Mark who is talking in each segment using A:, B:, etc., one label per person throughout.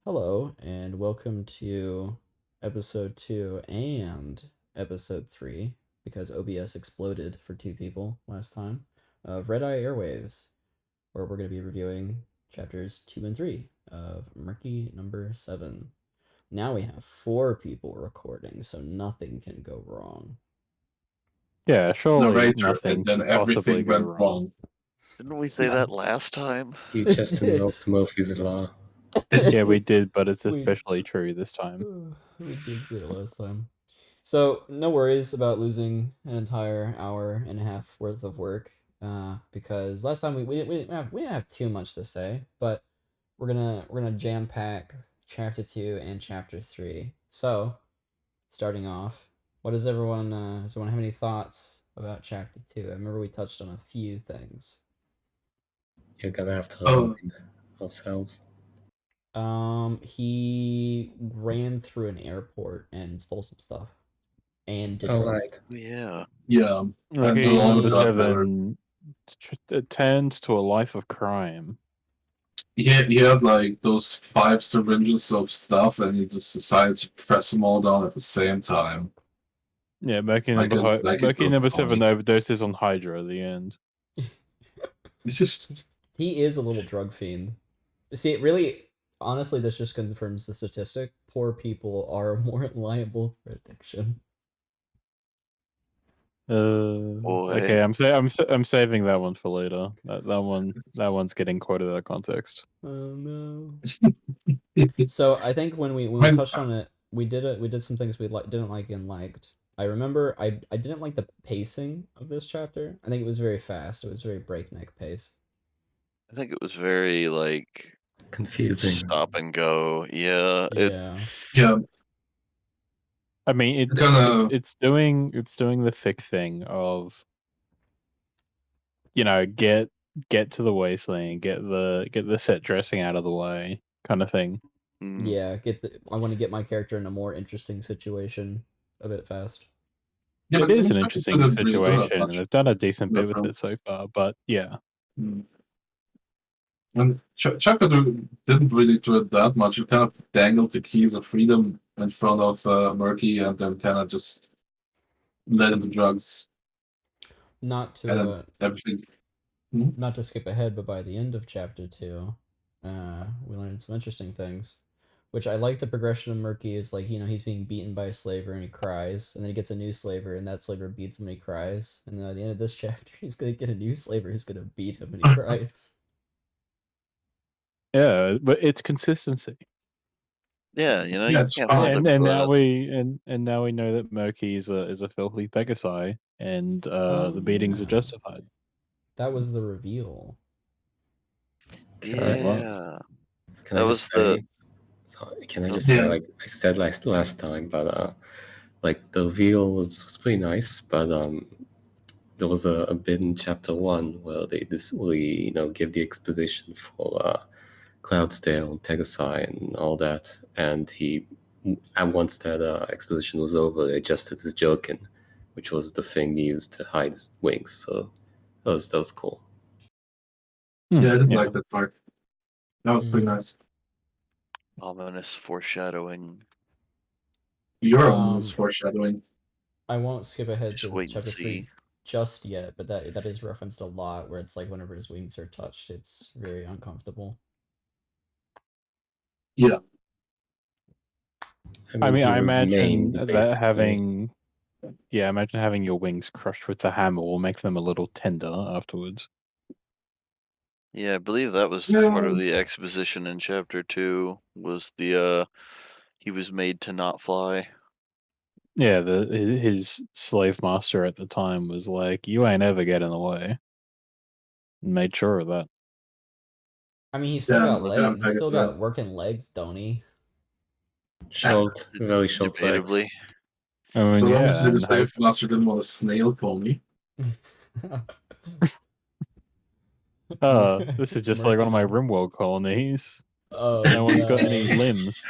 A: Hello, and welcome to episode 2 and episode 3, because OBS exploded for two people last time, of Redeye Airwaves, where we're going to be reviewing chapters 2 and 3 of Murky number 7. Now we have 4 people recording, so nothing can go wrong.
B: Yeah, surely
C: Narrator, and
B: nothing
C: then
B: could possibly
C: everything
B: go
C: went
B: wrong.
C: wrong.
D: Didn't we say that last time?
E: You just invoked Murphy's Law.
B: Yeah, we did, but it's
A: We-
B: especially true this time.
A: We did say it last time. So, no worries about losing an entire hour and a half worth of work, because last time we didn't have too much to say, but we're gonna jam pack chapter 2 and chapter 3. So, starting off, does everyone have any thoughts about chapter 2? I remember we touched on a few things.
E: You're gonna have to
C: Oh.
E: remind ourselves.
A: He ran through an airport and stole some stuff, and did
E: Oh,
A: drugs.
E: right.
D: Yeah.
C: Yeah.
B: Okay,
C: the
B: number
C: drug
B: 7 turned to a life of crime.
C: He had like those 5 syringes of stuff, and he just decided to press them all down at the same time.
B: Yeah, Murky
C: Like
B: number
C: a
B: 7
C: comic.
B: overdoses on Hydra at the end.
C: It's just
A: He is a little drug fiend. See, it really, honestly, this just confirms the statistic. Poor people are more liable for addiction.
B: Okay, I'm saving that one for later. That one's getting quoted out of context.
A: Oh no. So I think when we touched on it, we did some things we didn't like and liked. I remember I didn't like the pacing of this chapter. I think it was very fast. It was very breakneck pace.
D: I think it was very like
E: Confusing.
D: stop and go. Yeah.
A: Yeah.
C: yeah.
B: I mean,
C: Kinda-
B: it's doing the fic thing of, get to the wasteland, get the set dressing out of the way, kind of thing.
A: Yeah, I want to get my character in a more interesting situation a bit fast.
C: Yeah,
B: It
C: but
B: is
C: the
B: an
C: chapter
B: interesting
C: didn't really do that
B: situation, and
C: much.
B: they've done a decent bit with
C: No.
B: it so far. But yeah,
C: And chapter 2 didn't really do it that much. You kind of dangled the keys of freedom in front of Murky, and then kind of just led him to drugs.
A: Not
C: And then
A: to
C: everything.
A: not to skip ahead, but by the end of chapter 2, we learned some interesting things. Which I like the progression of Murky is like, he's being beaten by a slaver and he cries, and then he gets a new slaver and that slaver beats him and he cries, and then at the end of this chapter he's gonna get a new slaver who's gonna beat him and he cries.
B: yeah, but it's consistency.
D: Yeah,
C: Yeah,
D: you
C: it's
D: can't
C: fine.
D: hold
B: And,
D: up
B: and
D: to
B: now
D: that.
B: we know that Murky is a filthy pegasi, and the beatings are
A: Yeah.
B: justified.
A: That was the reveal.
D: Yeah.
E: Can
D: That
E: I
D: was
E: just say? Sorry, can I just say,
C: Yeah.
E: like I said last time, but like the reveal was pretty nice, but there was a bit in chapter 1 where they really give the exposition for Cloudsdale and Pegasi and all that, and and once that exposition was over, they adjusted his joking, which was the thing he used to hide his wings. So that was cool.
C: Yeah, I did like that part. That was pretty nice.
D: Ominous foreshadowing.
C: Your own is foreshadowing.
A: I won't skip ahead
D: Just
A: to
D: wait and
A: chapter 3
D: see.
A: just yet, but that is referenced a lot, where it's like whenever his wings are touched, it's very uncomfortable.
C: Yeah.
B: I mean,
E: he
B: I
E: was
B: imagine
E: maimed,
B: that
E: basically.
B: imagine having your wings crushed with a hammer will make them a little tender afterwards.
D: Yeah, I believe that was part of the exposition in chapter 2, was the he was made to not fly.
B: Yeah, his slave master at the time was like, "You ain't ever getting away," and made sure of that.
A: I mean, he's still
C: Damn,
A: got
C: damn
A: legs. He's still
C: Pegasus.
A: got working legs, don't he?
E: Short, very short legs.
D: Debatably.
B: I mean,
C: But
B: yeah,
C: obviously the
B: and
C: slave master didn't want a snail pony.
B: this is just like one of my RimWorld colonies.
A: Oh,
B: No one's got
A: no.
B: any limbs.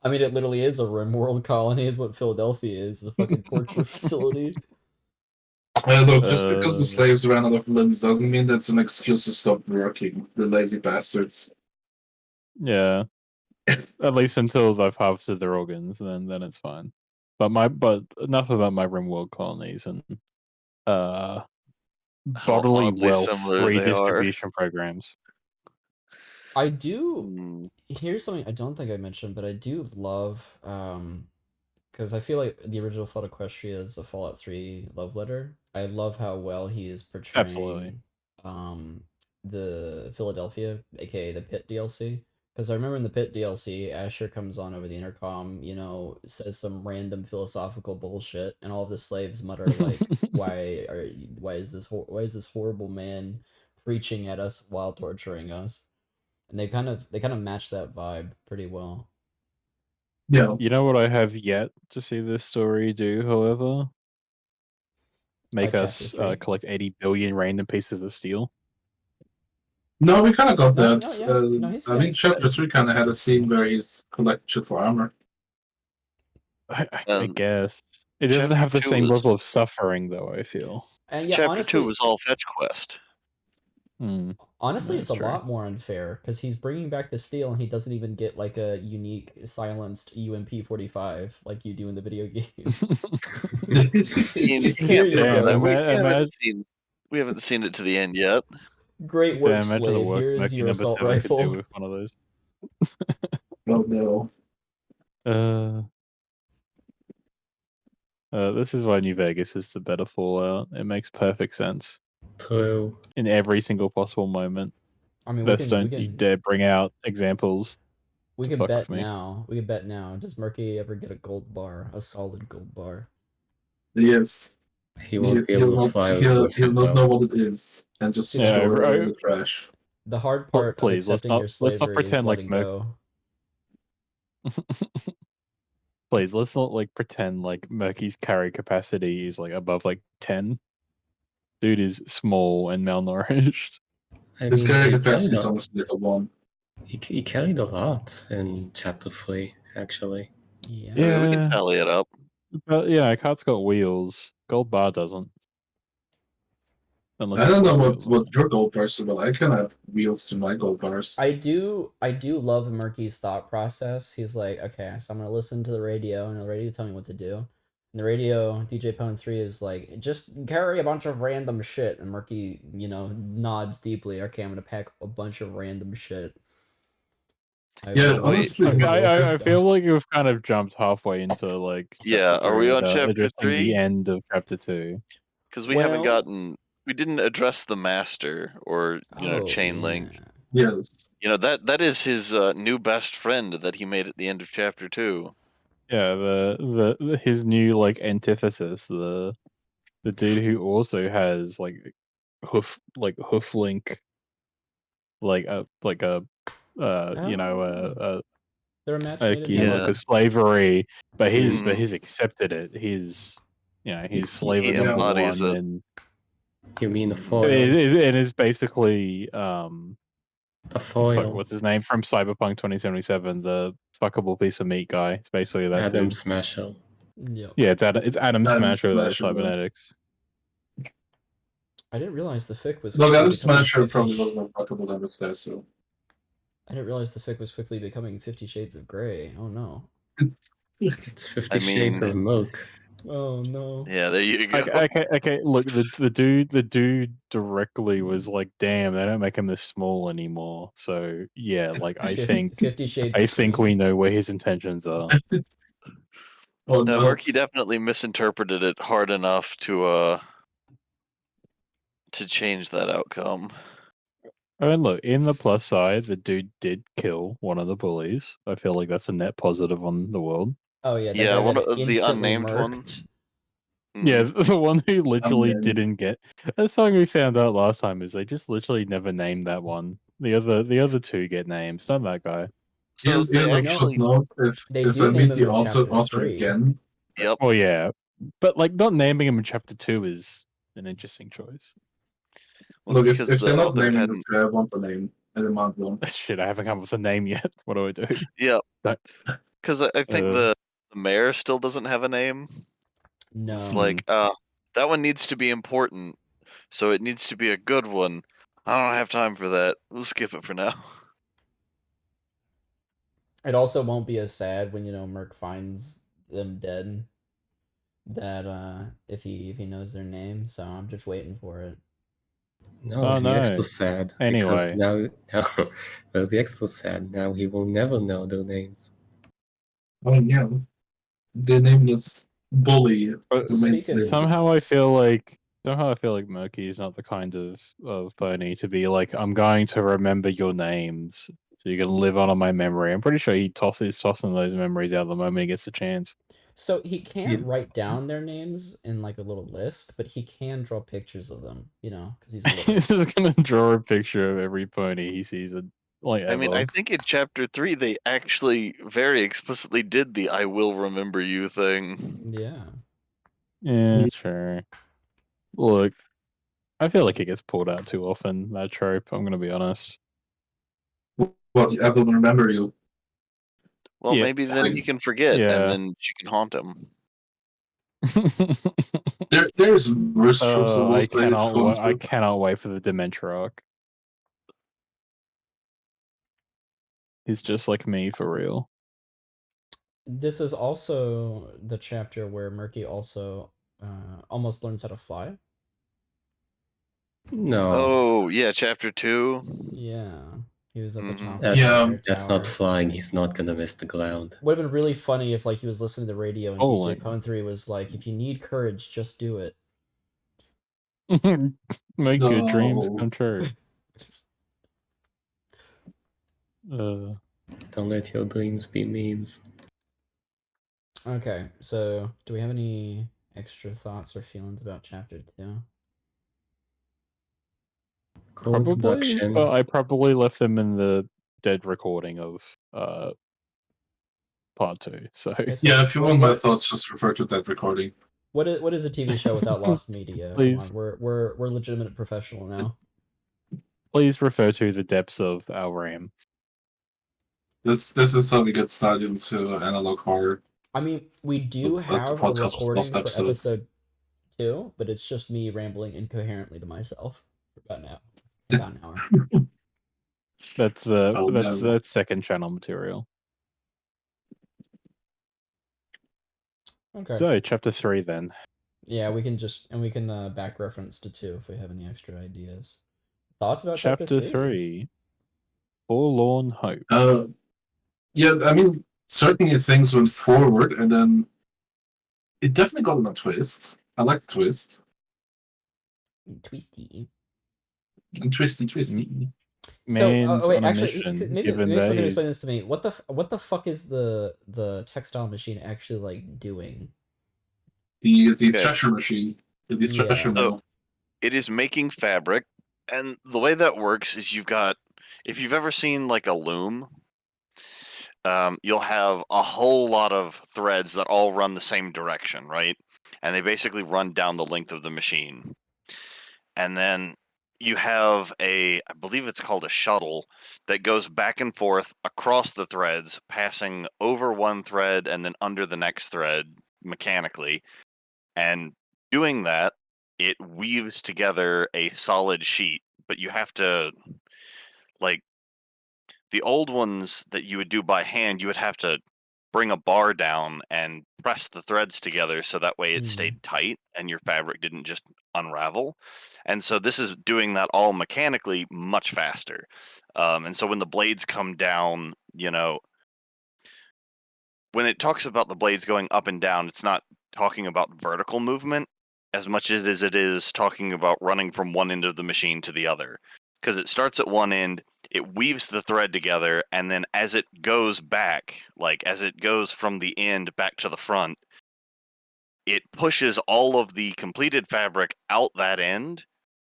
A: I mean, it literally is a RimWorld colony, is what Philadelphia is, a fucking torture facility.
C: Look, just because the slaves ran out of limbs doesn't mean that's an excuse to stop working. The lazy bastards.
B: Yeah. At least until I've harvested their organs, then it's fine. But enough about my rimworld colonies and
D: How
B: bodily
D: oddly
B: wealth
D: similar they are.
B: redistribution programs.
A: I do.
D: Hmm.
A: Here's something I don't think I mentioned, but I do love because I feel like the original Fallout Equestria is a Fallout 3 love letter. I love how well he is
B: Absolutely.
A: portraying the Philadelphia, aka the Pit DLC. Because I remember in the Pit DLC, Asher comes on over the intercom, says some random philosophical bullshit, and all of the slaves mutter like, why is this horrible man preaching at us while torturing us?" And they kind of match that vibe pretty well.
C: Yeah.
B: You know what I have yet to see this story do, however? Make
A: Chapter
B: us
A: 3.
B: collect 80 billion random pieces of steel.
C: No, we kind of got
A: No,
C: that.
A: no, yeah, no, he's
C: I think chapter 3 kind of had a scene where he's collecting shit for armor.
B: I guess. It doesn't
D: Chapter
B: have the
D: 2
B: same
D: was
B: level of suffering, though, I feel.
A: And yeah,
D: Chapter 2
A: honestly,
D: was all fetch quest.
A: honestly, it's
B: That's
A: a
B: true.
A: lot more unfair because he's bringing back the steel and he doesn't even get like a unique silenced UMP-45 like you do in the video game.
D: You
A: Here
D: can't
A: you
D: blame
B: Damn,
A: go.
D: that. We haven't seen it to the end yet.
A: Great work,
B: Damn, imagine the
A: slave.
B: work
A: Here is
B: Mercury
A: your
B: number
A: assault
B: 7 could do
A: rifle.
B: with one of those.
C: Oh no.
B: This is why New Vegas is the better Fallout. It makes perfect sense
E: True.
B: in every single possible moment.
A: I mean,
B: Let's don't you dare bring out examples
A: we
B: to
A: can
B: fuck
A: bet
B: with me.
A: now. We can bet now. Does Murky ever get a gold bar? A solid gold bar?
C: Yes.
E: He won't be able to fly with
C: He'll
E: it,
C: not
E: though.
C: know what it is and just
A: Yeah.
C: throw it in the trash.
A: The hard part of
B: Please, let's
A: accepting
B: not
A: your slavery is
B: pretend like
A: letting
B: Merc.
A: go.
B: Please, let's not like pretend like Murky's carry capacity is like above like 10. Dude is small and malnourished.
E: I
C: His
E: mean,
C: carry
E: he
C: capacity
E: carried
C: is
E: a,
C: almost like a 1.
E: he carried a lot in chapter 3, actually.
A: Yeah.
D: Yeah, we can
B: Yeah,
D: tally it up.
B: but yeah, cart's got wheels. Gold bar doesn't. Unless
C: I
B: you
C: don't know
B: put wheels on
C: what
B: it.
C: your gold bars are, but I can have wheels to my gold bars.
A: I do love Murky's thought process. He's like, okay, so I'm gonna listen to the radio, and the radio tell me what to do. And the radio, DJ Pwn 3 is like, just carry a bunch of random shit. And Murky, nods deeply. Okay, I'm gonna pack a bunch of random shit.
C: Yeah, honestly,
B: I feel like you've kind of jumped halfway into like
D: Yeah,
B: chapter
D: are we
B: 3
D: on
B: without
D: chapter
B: addressing
D: 3?
B: the end of chapter 2.
D: Because we haven't we didn't address the master or chain link.
C: Yes.
D: That is his new best friend that he made at the end of chapter 2.
B: Yeah, his new like antithesis, the dude who also has like hoof link, a
A: they're a match made in
B: key
A: heaven.
B: look of slavery, but he's
D: Mhm.
B: accepted it. He's he's
E: He
B: slaver number
D: embodies
B: 1,
D: it.
B: and
E: You mean a
D: Mhm.
E: foil?
B: it is basically
E: A
B: fuck,
E: foil.
B: what's his name from Cyberpunk 2077, the fuckable piece of meat guy. It's basically that
E: Adam
B: dude.
E: Smasher.
A: Yep.
B: Yeah, it's Adam Smasher without
C: Smasher, bro.
B: cybernetics.
A: I didn't realize the fic was
C: Look,
A: quickly
C: Adam
A: becoming
C: Smasher
A: 50
C: probably wasn't more fuckable than this guy, so.
A: I didn't realize the fic was quickly becoming 50 Shades of Grey. Oh no.
E: It's 50
D: I
E: Shades of
D: mean-
E: Milk.
A: Oh no.
D: Yeah, there you go.
B: Okay. Look, the dude directly was like, "Damn, they don't make him this small anymore." So yeah, like I think
A: 50 Shades of Grey.
B: we know where his intentions are.
C: Oh
D: No,
C: no.
D: Murky definitely misinterpreted it hard enough to change that outcome.
B: And look, in the plus side, the dude did kill one of the bullies. I feel like that's a net positive on the world.
A: Oh yeah, that
D: Yeah,
A: guy
D: one
A: got
D: of the
A: instantly
D: unnamed one.
A: murked.
B: Yeah,
D: Mhm.
B: the one who literally
C: man.
B: didn't get. That's something we found out last time is they just literally never named that one. The other two get names, not that guy.
D: So
C: Here's
D: they
C: a
D: actually,
C: footnote.
A: They
C: If
A: do
C: I
A: name
C: meet
A: him
C: the
A: in chapter
C: author
A: 3.
C: again,
D: yep.
B: Oh yeah, but like not naming him in chapter 2 is an interesting choice.
D: Was
C: look,
D: because
C: if
D: the
C: they're not
D: author
C: naming
D: hadn't.
C: this guy, I want the name. I demand one.
B: Shit, I haven't come up with a name yet. What do I do?
D: Yep.
B: Don't-
D: Because I think the mayor still doesn't have a name.
A: No.
D: It's like, that one needs to be important, so it needs to be a good one. I don't have time for that. We'll skip it for now.
A: It also won't be as sad when Merc finds them dead. That if he knows their name, so I'm just waiting for it.
E: No,
B: Oh,
E: it'll be extra
B: no.
E: sad because
B: Anyway.
E: now it'll be extra sad. Now he will never know their names.
C: Oh yeah, the nameless bully
B: But
C: remains
A: Speaking-
B: somehow I
C: nameless.
B: feel like Murky is not the kind of pony to be like, I'm going to remember your names so you can live on in my memory. I'm pretty sure he's tossing those memories out the moment he gets the chance.
A: So he can't
E: Yeah.
A: write down their names in like a little list, but he can draw pictures of them, because he's illiterate.
B: He's just gonna draw a picture of every pony he sees
D: I mean, I think in chapter 3 they actually very explicitly did the "I will remember you" thing.
A: Yeah.
B: Yeah, sure. Look, I feel like it gets pulled out too often, that trope, I'm gonna be honest.
C: What, I will remember you.
D: Well,
B: Yeah.
D: maybe then he can forget,
B: Yeah.
D: and then she can haunt him.
C: There's worse tropes that will
B: I
C: stay fun
B: I
C: too.
B: cannot wait for the Dementor arc. He's just like me for real.
A: This is also the chapter where Murky also almost learns how to fly.
E: No,
D: Oh, yeah, chapter 2.
A: Yeah. He was at the top of
E: that's
A: the entire
E: that's
A: tower.
E: not flying. He's not gonna miss the ground.
A: Would have been really funny if he was listening to the radio and
B: Holy.
A: DJ Pone3 was like, if you need courage, just do it.
B: Make your dreams
C: No.
B: come true.
E: Don't let your dreams be memes.
A: Okay, so do we have any extra thoughts or feelings about chapter 2?
E: Cool
B: Probably,
E: introduction.
B: but I probably left them in the dead recording of part 2. So
C: Yeah, if you want my thoughts, just refer to that recording.
A: What is a TV show without lost media?
B: Please.
A: Come on, we're legitimate professional now.
B: Please refer to the depths of our RAM.
C: This is how we get started into analog horror.
A: I mean, we do
C: That's the
A: have a
C: podcast was
A: recording
C: last
A: for
C: episode.
A: episode 2, but it's just me rambling incoherently to myself for about an hour.
B: That's the second channel material.
A: Okay.
B: So chapter 3 then.
A: Yeah, we can back reference to 2 if we have any extra ideas. Thoughts about chapter 3?
B: Forlorn Hope.
C: Yeah, I mean, certainly things went forward, and then it definitely got on a twist. I like the twist.
A: Twisty.
C: And twisty.
B: Man's
A: wait,
B: on a
A: actually,
B: mission,
A: maybe
B: given
A: someone
B: that
A: can
B: he's
A: explain this to me. What the fuck is the textile machine actually like doing?
C: The
D: Okay.
C: thresher machine. The thresher mill.
D: It is making fabric, and the way that works is if you've ever seen like a loom, you'll have a whole lot of threads that all run the same direction, right? And they basically run down the length of the machine. And then you have I believe it's called a shuttle, that goes back and forth across the threads, passing over one thread and then under the next thread mechanically. And doing that, it weaves together a solid sheet, but you have to, like, the old ones that you would do by hand, you would have to bring a bar down and press the threads together so that way it stayed tight and your fabric didn't just unravel. And so this is doing that all mechanically much faster. And so when the blades come down, when it talks about the blades going up and down, it's not talking about vertical movement as much as it is talking about running from one end of the machine to the other. Because it starts at one end, it weaves the thread together, and then as it goes back, like as it goes from the end back to the front, it pushes all of the completed fabric out that end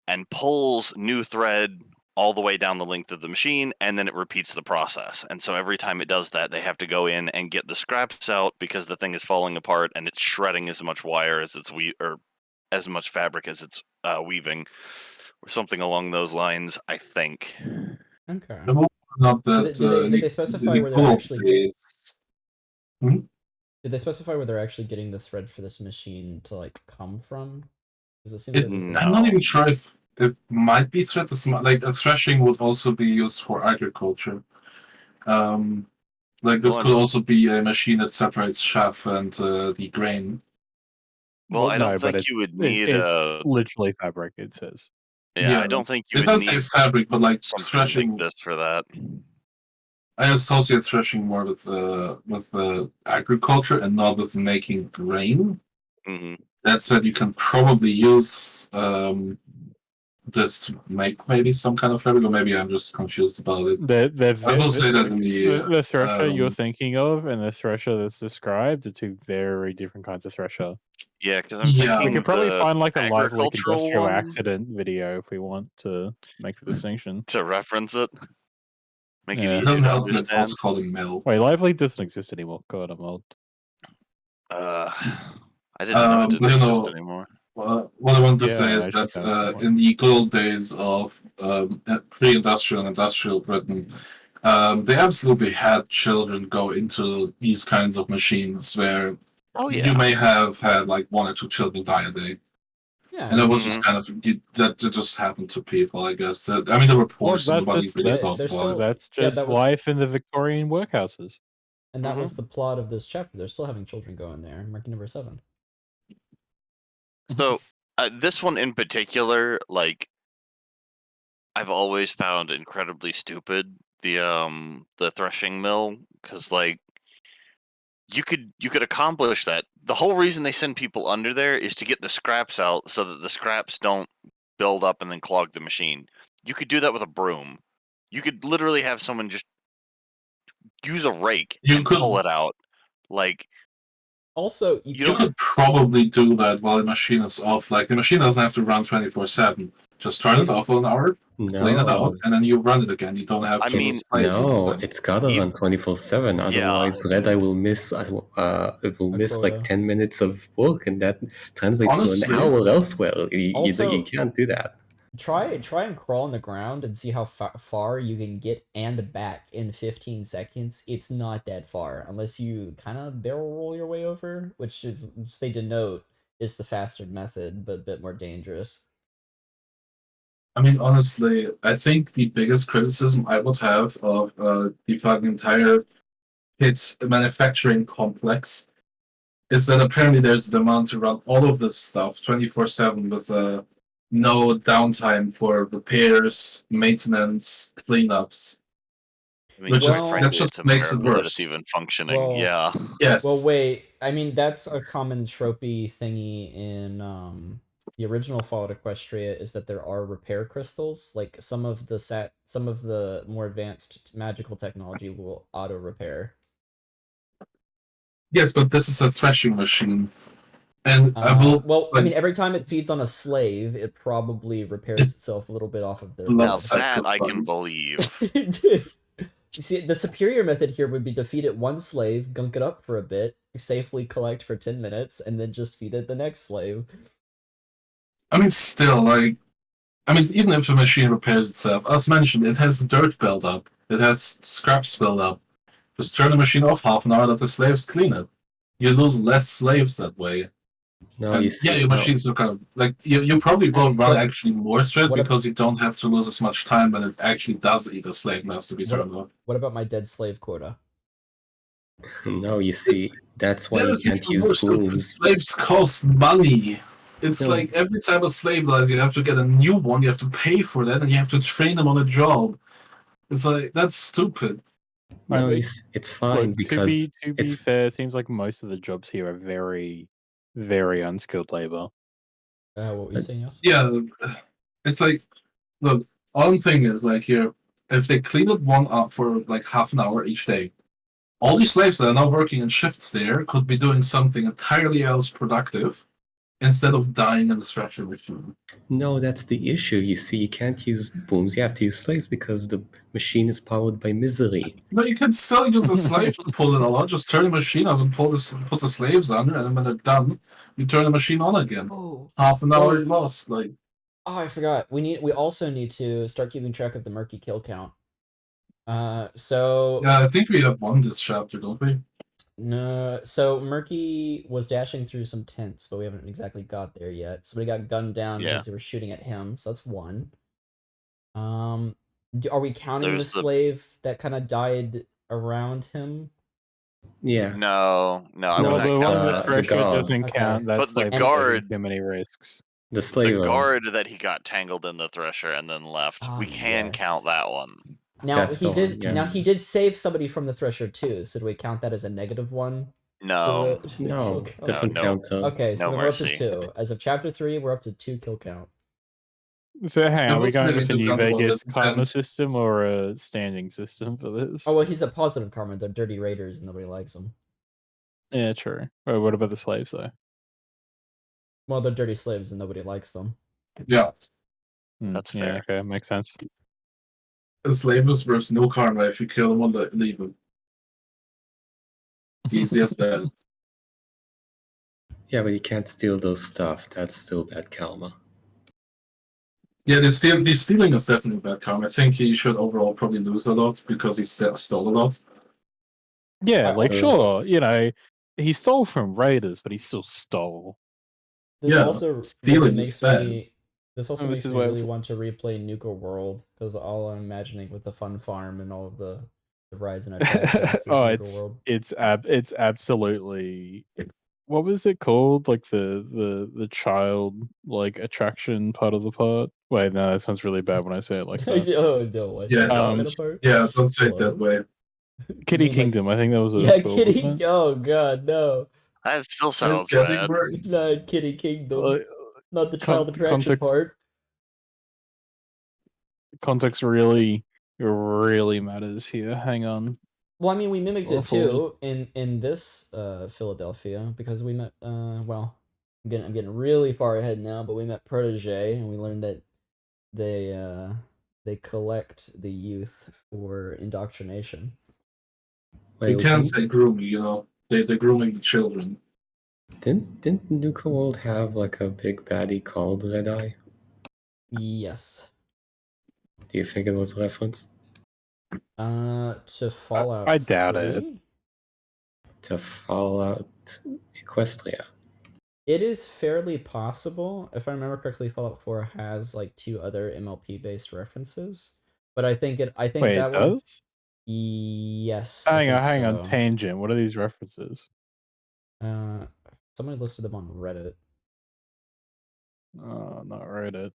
D: and pulls new thread all the way down the length of the machine, and then it repeats the process. And so every time it does that, they have to go in and get the scraps out because the thing is falling apart and it's shredding as much wire as it's or as much fabric as it's weaving, or something along those lines, I think.
A: Okay.
C: Not that,
A: Did they specify where they're actually? Did they specify where they're actually getting the thread for this machine to like come from? Because it seems like this
C: I'm not even sure if it might be thread. Like a threshing would also be used for agriculture. Like this
D: Well,
C: could also be a machine that separates chaff and the grain.
D: Well, I don't
B: No, but
D: think you would need
B: it's literally fabric. It says.
D: Yeah, I don't think you
C: It
D: would
C: does say
D: need
C: fabric, but like
D: something like
C: threshing.
D: this for that.
C: I associate threshing more with agriculture and not with making grain.
D: Hmm.
C: That said, you can probably use this to make maybe some kind of fabric, or maybe I'm just confused about it. I will say that in
B: the thresher you're thinking of and the thresher that's described are two very different kinds of thresher.
D: Yeah, because I'm
C: Yeah.
B: We
D: thinking
B: could probably
D: the
B: find like a live leak
D: agricultural
B: industrial
D: one
B: accident video if we want to make the distinction.
D: to reference it, make
B: Yeah.
D: it
C: It
D: easier
C: doesn't
D: to
C: help that it's
D: understand.
C: also called a mill.
B: Wait, live leak doesn't exist anymore. God, I'm old.
D: I didn't know it
C: But
D: didn't exist anymore.
C: What I want to say
B: Yeah,
C: is
B: I should have
C: that
B: one.
C: in the good old days of pre-industrial and industrial Britain, they absolutely had children go into these kinds of machines where
D: Oh
C: you
D: yeah.
C: may have had like 1 or 2 children die a day.
A: Yeah,
C: And it was
D: Mhm.
C: just kind of that just happened to people, I guess. I mean, there were poor,
B: Well,
C: so
B: that's
C: nobody
B: just
C: really
A: They-
C: thought
A: they're
C: about
A: still-
C: it.
B: that's
A: yeah,
B: just
A: that was-
B: life in the Victorian workhouses.
A: and that was the plot of this chapter. They're still having children go in there. Marking number 7.
D: So this one in particular, like I've always found incredibly stupid the threshing mill, because like you could accomplish that. The whole reason they send people under there is to get the scraps out so that the scraps don't build up and then clog the machine. You could do that with a broom. You could literally have someone just use a rake
C: You
D: and
C: could-
D: pull it out. Like
A: Also,
C: You could probably do that while the machine is off. Like the machine doesn't have to run 24/7. Just turn it off for an hour, clean it out,
E: No,
C: and then you run it again. You don't have
D: I
C: to.
D: mean,
C: slaves all the
E: no,
C: time.
E: it's gotta
D: You-
E: run 24/7. Otherwise, Redeye will miss. It will
A: A
E: miss
A: quota.
E: like 10 minutes of work, and that translates to
C: Honestly-
E: an hour elsewhere.
A: Also-
E: You can't do that.
A: try and crawl on the ground and see how far you can get and back in 15 seconds. It's not that far unless you kind of barrel roll your way over, which they denote is the faster method, but a bit more dangerous.
C: I mean, honestly, I think the biggest criticism I would have of the fucking entire kit manufacturing complex is that apparently there's a demand to run all of this stuff 24/7 with no downtime for repairs, maintenance, cleanups.
D: I mean,
C: Which
D: quite
C: is- that
D: frankly,
C: just
D: it's a
C: makes it
D: miracle that
C: worse.
D: it's even functioning.
A: Well-
D: Yeah.
C: Yes.
A: Well, wait. I mean, that's a common tropey thingy in the original Fallout Equestria is that there are repair crystals. Like some of the more advanced magical technology will auto repair.
C: Yes, but this is a threshing machine. And I will.
A: Well, I
C: like,
A: mean, every time it feeds on a slave, it probably repairs itself a little bit off of their
C: Blood
D: Now that I can
C: sacrifice.
D: believe.
A: You see, the superior method here would be to feed it one slave, gunk it up for a bit, safely collect for 10 minutes, and then just feed it the next slave.
C: I mean, still, like, I mean, even if the machine repairs itself, as mentioned, it has dirt built up, it has scraps built up. Just turn the machine off half an hour, let the slaves clean it. You lose less slaves that way.
E: No,
C: And
E: you see,
C: yeah, your
E: no.
C: machines are kind of like you probably will run
A: But-
C: actually more through it
A: what
C: because you don't have to lose as much time when it actually does eat a slave and has to be
A: What-
C: turned off.
A: What about my dead slave quota?
E: No, you see, that's why
C: That
E: you
C: is
E: can't
C: even
E: use
C: more stupid.
E: booms.
C: Slaves cost money. It's
E: No.
C: like every time a slave dies, you have to get a new one. You have to pay for that, and you have to train them on a job. It's like that's stupid.
E: No,
B: mean,
E: it's fine
B: Look,
E: because
B: to be
E: it's
B: fair, it seems like most of the jobs here are very, very unskilled labor.
A: What were you saying, Yas?
C: Yeah, it's like, look, all I'm thinking is like here, if they clean it one up for like half an hour each day, all these slaves that are now working in shifts there could be doing something entirely else productive instead of dying in the stretcher machine.
E: no, that's the issue. You see, you can't use booms. You have to use slaves because the machine is powered by misery.
C: No, you can still use a slave to pull it all out. Just turn the machine on and put the slaves under, and then when they're done, you turn the machine on again.
A: Oh,
C: Half an hour
A: Wait.
C: lost. Like,
A: I forgot. We also need to start keeping track of the murky kill count. So
C: yeah, I think we have won this chapter, don't we?
A: no, so Murky was dashing through some tents, but we haven't exactly got there yet. Somebody got gunned down
D: Yeah.
A: because they were shooting at him, so that's one. Are we counting
D: There's
A: the
D: the-
A: slave that kind of died around him?
E: Yeah.
D: No, I
B: Well,
D: would not
B: the one
D: count
B: with
D: that.
E: The
B: Thresher
E: guard.
B: doesn't
A: Okay.
B: count. That
D: But the
B: slave was taking
D: guard-
B: too many risks.
E: The
D: The
E: slaver.
D: guard that he got tangled in the Thresher and then left, we can count that one.
A: Now
E: That's
A: he
E: the
A: did.
E: one, yeah.
A: Now he did save somebody from the Thresher too. So do we count that as a -1?
D: No,
A: To the
E: No,
A: kill count?
E: different
D: no.
E: counter.
A: Okay, so
D: No
A: then we're up to
D: mercy.
A: 2. As of chapter 3, we're up to 2 kill count.
B: So hang on, are we
C: what's
B: going
C: maybe
B: with the
C: to
B: New
C: count about
B: Vegas
C: the
B: karma
C: intent?
B: system or a standing system for this?
A: Oh well, he's a positive karma. They're dirty raiders, and nobody likes them.
B: Yeah, true. Well, what about the slaves though?
A: Well, they're dirty slaves, and nobody likes them.
C: Yeah.
D: That's
B: Yeah,
D: fair.
B: okay, makes sense.
C: The slave is worth no karma if you kill him on the leave him. Easy as that.
E: Yeah, but you can't steal those stuff. That's still bad karma.
C: Yeah, the stealing is definitely bad karma. I think he should overall probably lose a lot because he stole a lot.
B: Yeah, like
E: So-
B: sure, he stole from raiders, but he still stole.
A: This
C: Yeah,
A: also really
C: stealing is
A: makes
C: bad.
A: me. This also
B: And this
A: makes
B: is
A: me
B: where
A: really want to replay Nuka World because all I'm imagining with the fun farm and all of the rides and attractions is
B: Oh,
A: Nuka World.
B: it's absolutely. What was it called? Like the child like attraction part of the part. Wait, no, that sounds really bad when I say it like that.
A: Oh no! What?
C: Yeah,
A: This
B: Um,
A: kind of part?
C: yeah, don't say it
A: What?
C: that way.
B: Kitty
A: mean, like-
B: Kingdom, I think that was what
A: Yeah,
B: it was called,
A: Kitty.
B: wasn't it?
A: Oh god, no!
D: That still
C: It's
D: sounds
C: getting
D: bad.
C: worse.
A: Not Kitty Kingdom. Not the child attraction
B: context-
A: part.
B: Context really matters here. Hang on.
A: Well, I mean, we mimicked it
B: Awfully.
A: too in this Philadelphia because we met. Well, I'm getting really far ahead now, but we met Protege and we learned that they collect the youth for indoctrination.
E: Wait,
C: You can't
E: didn't-
C: say grooming, they're grooming the children.
E: Didn't Nuka World have like a big baddie called Redeye?
A: Yes.
E: Do you think it was a reference
A: To Fallout.
B: I doubt
A: 3?
B: it.
E: to Fallout Equestria?
A: It is fairly possible. If I remember correctly, Fallout 4 has like 2 other MLP based references, but I think
B: Wait,
A: that
B: it
A: one.
B: does?
A: Yes.
B: Hang on. Tangent. What are these references?
A: Somebody listed them on Reddit.
B: Not Reddit.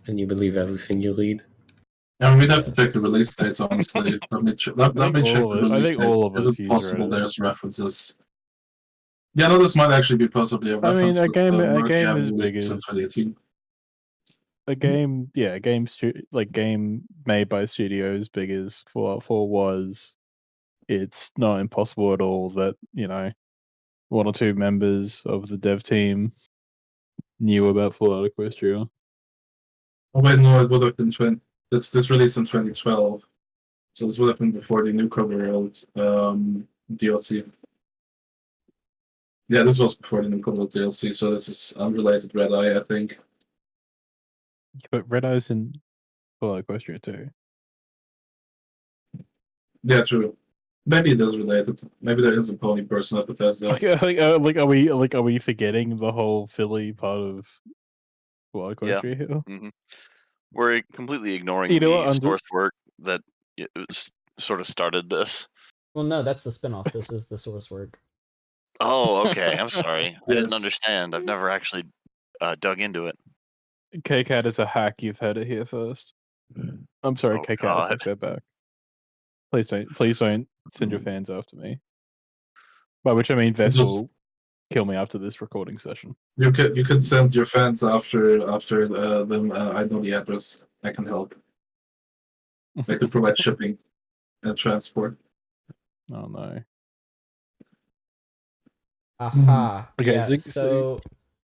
E: And you believe everything you read?
C: And we'd have to check
A: Yes.
C: the release dates, honestly. Let me check the release
B: think all
C: dates.
B: of
C: Is
B: us
C: it
B: use
C: possible
B: Reddit.
C: there's references? Yeah, no, this might actually be possibly a
B: I mean,
C: reference.
B: a
C: with,
B: game
C: Murky
B: as
C: having
B: big
C: released in
B: as
C: 2018.
B: a game game made by studios big as Fallout 4 was. It's not impossible at all that one or two members of the dev team knew about Fallout Equestria.
C: Oh wait, no, it would have been this released in 2012, so this would have been before the new cover world DLC. Yeah, this was before the new cover world DLC, so this is unrelated Redeye, I think.
B: But Redeye's in Fallout Equestria too.
C: Yeah, true. Maybe it is related. Maybe there is a pony person at Bethesda.
B: Are we forgetting the whole Philly part of Fallout
D: Yeah.
B: Equestria here?
D: hmm We're completely ignoring
B: You know
D: the
B: what, I'm
D: source work that sort of started this.
A: Well, no, that's the spinoff. This is the source work.
D: Oh, okay. I'm sorry. I didn't
C: Yes.
D: understand. I've never actually dug into it.
B: KCAT is a hack. You've heard it here first. I'm sorry,
D: Oh,
B: KCAT. I
D: God.
B: take that back. Please don't send your fans after me. By which I mean Vess
C: Just-
B: will kill me after this recording session.
C: You could send your fans after them. I know the address. I can help. I could provide shipping and transport.
B: Oh no.
A: Aha.
B: Okay,
A: Yeah.
B: so-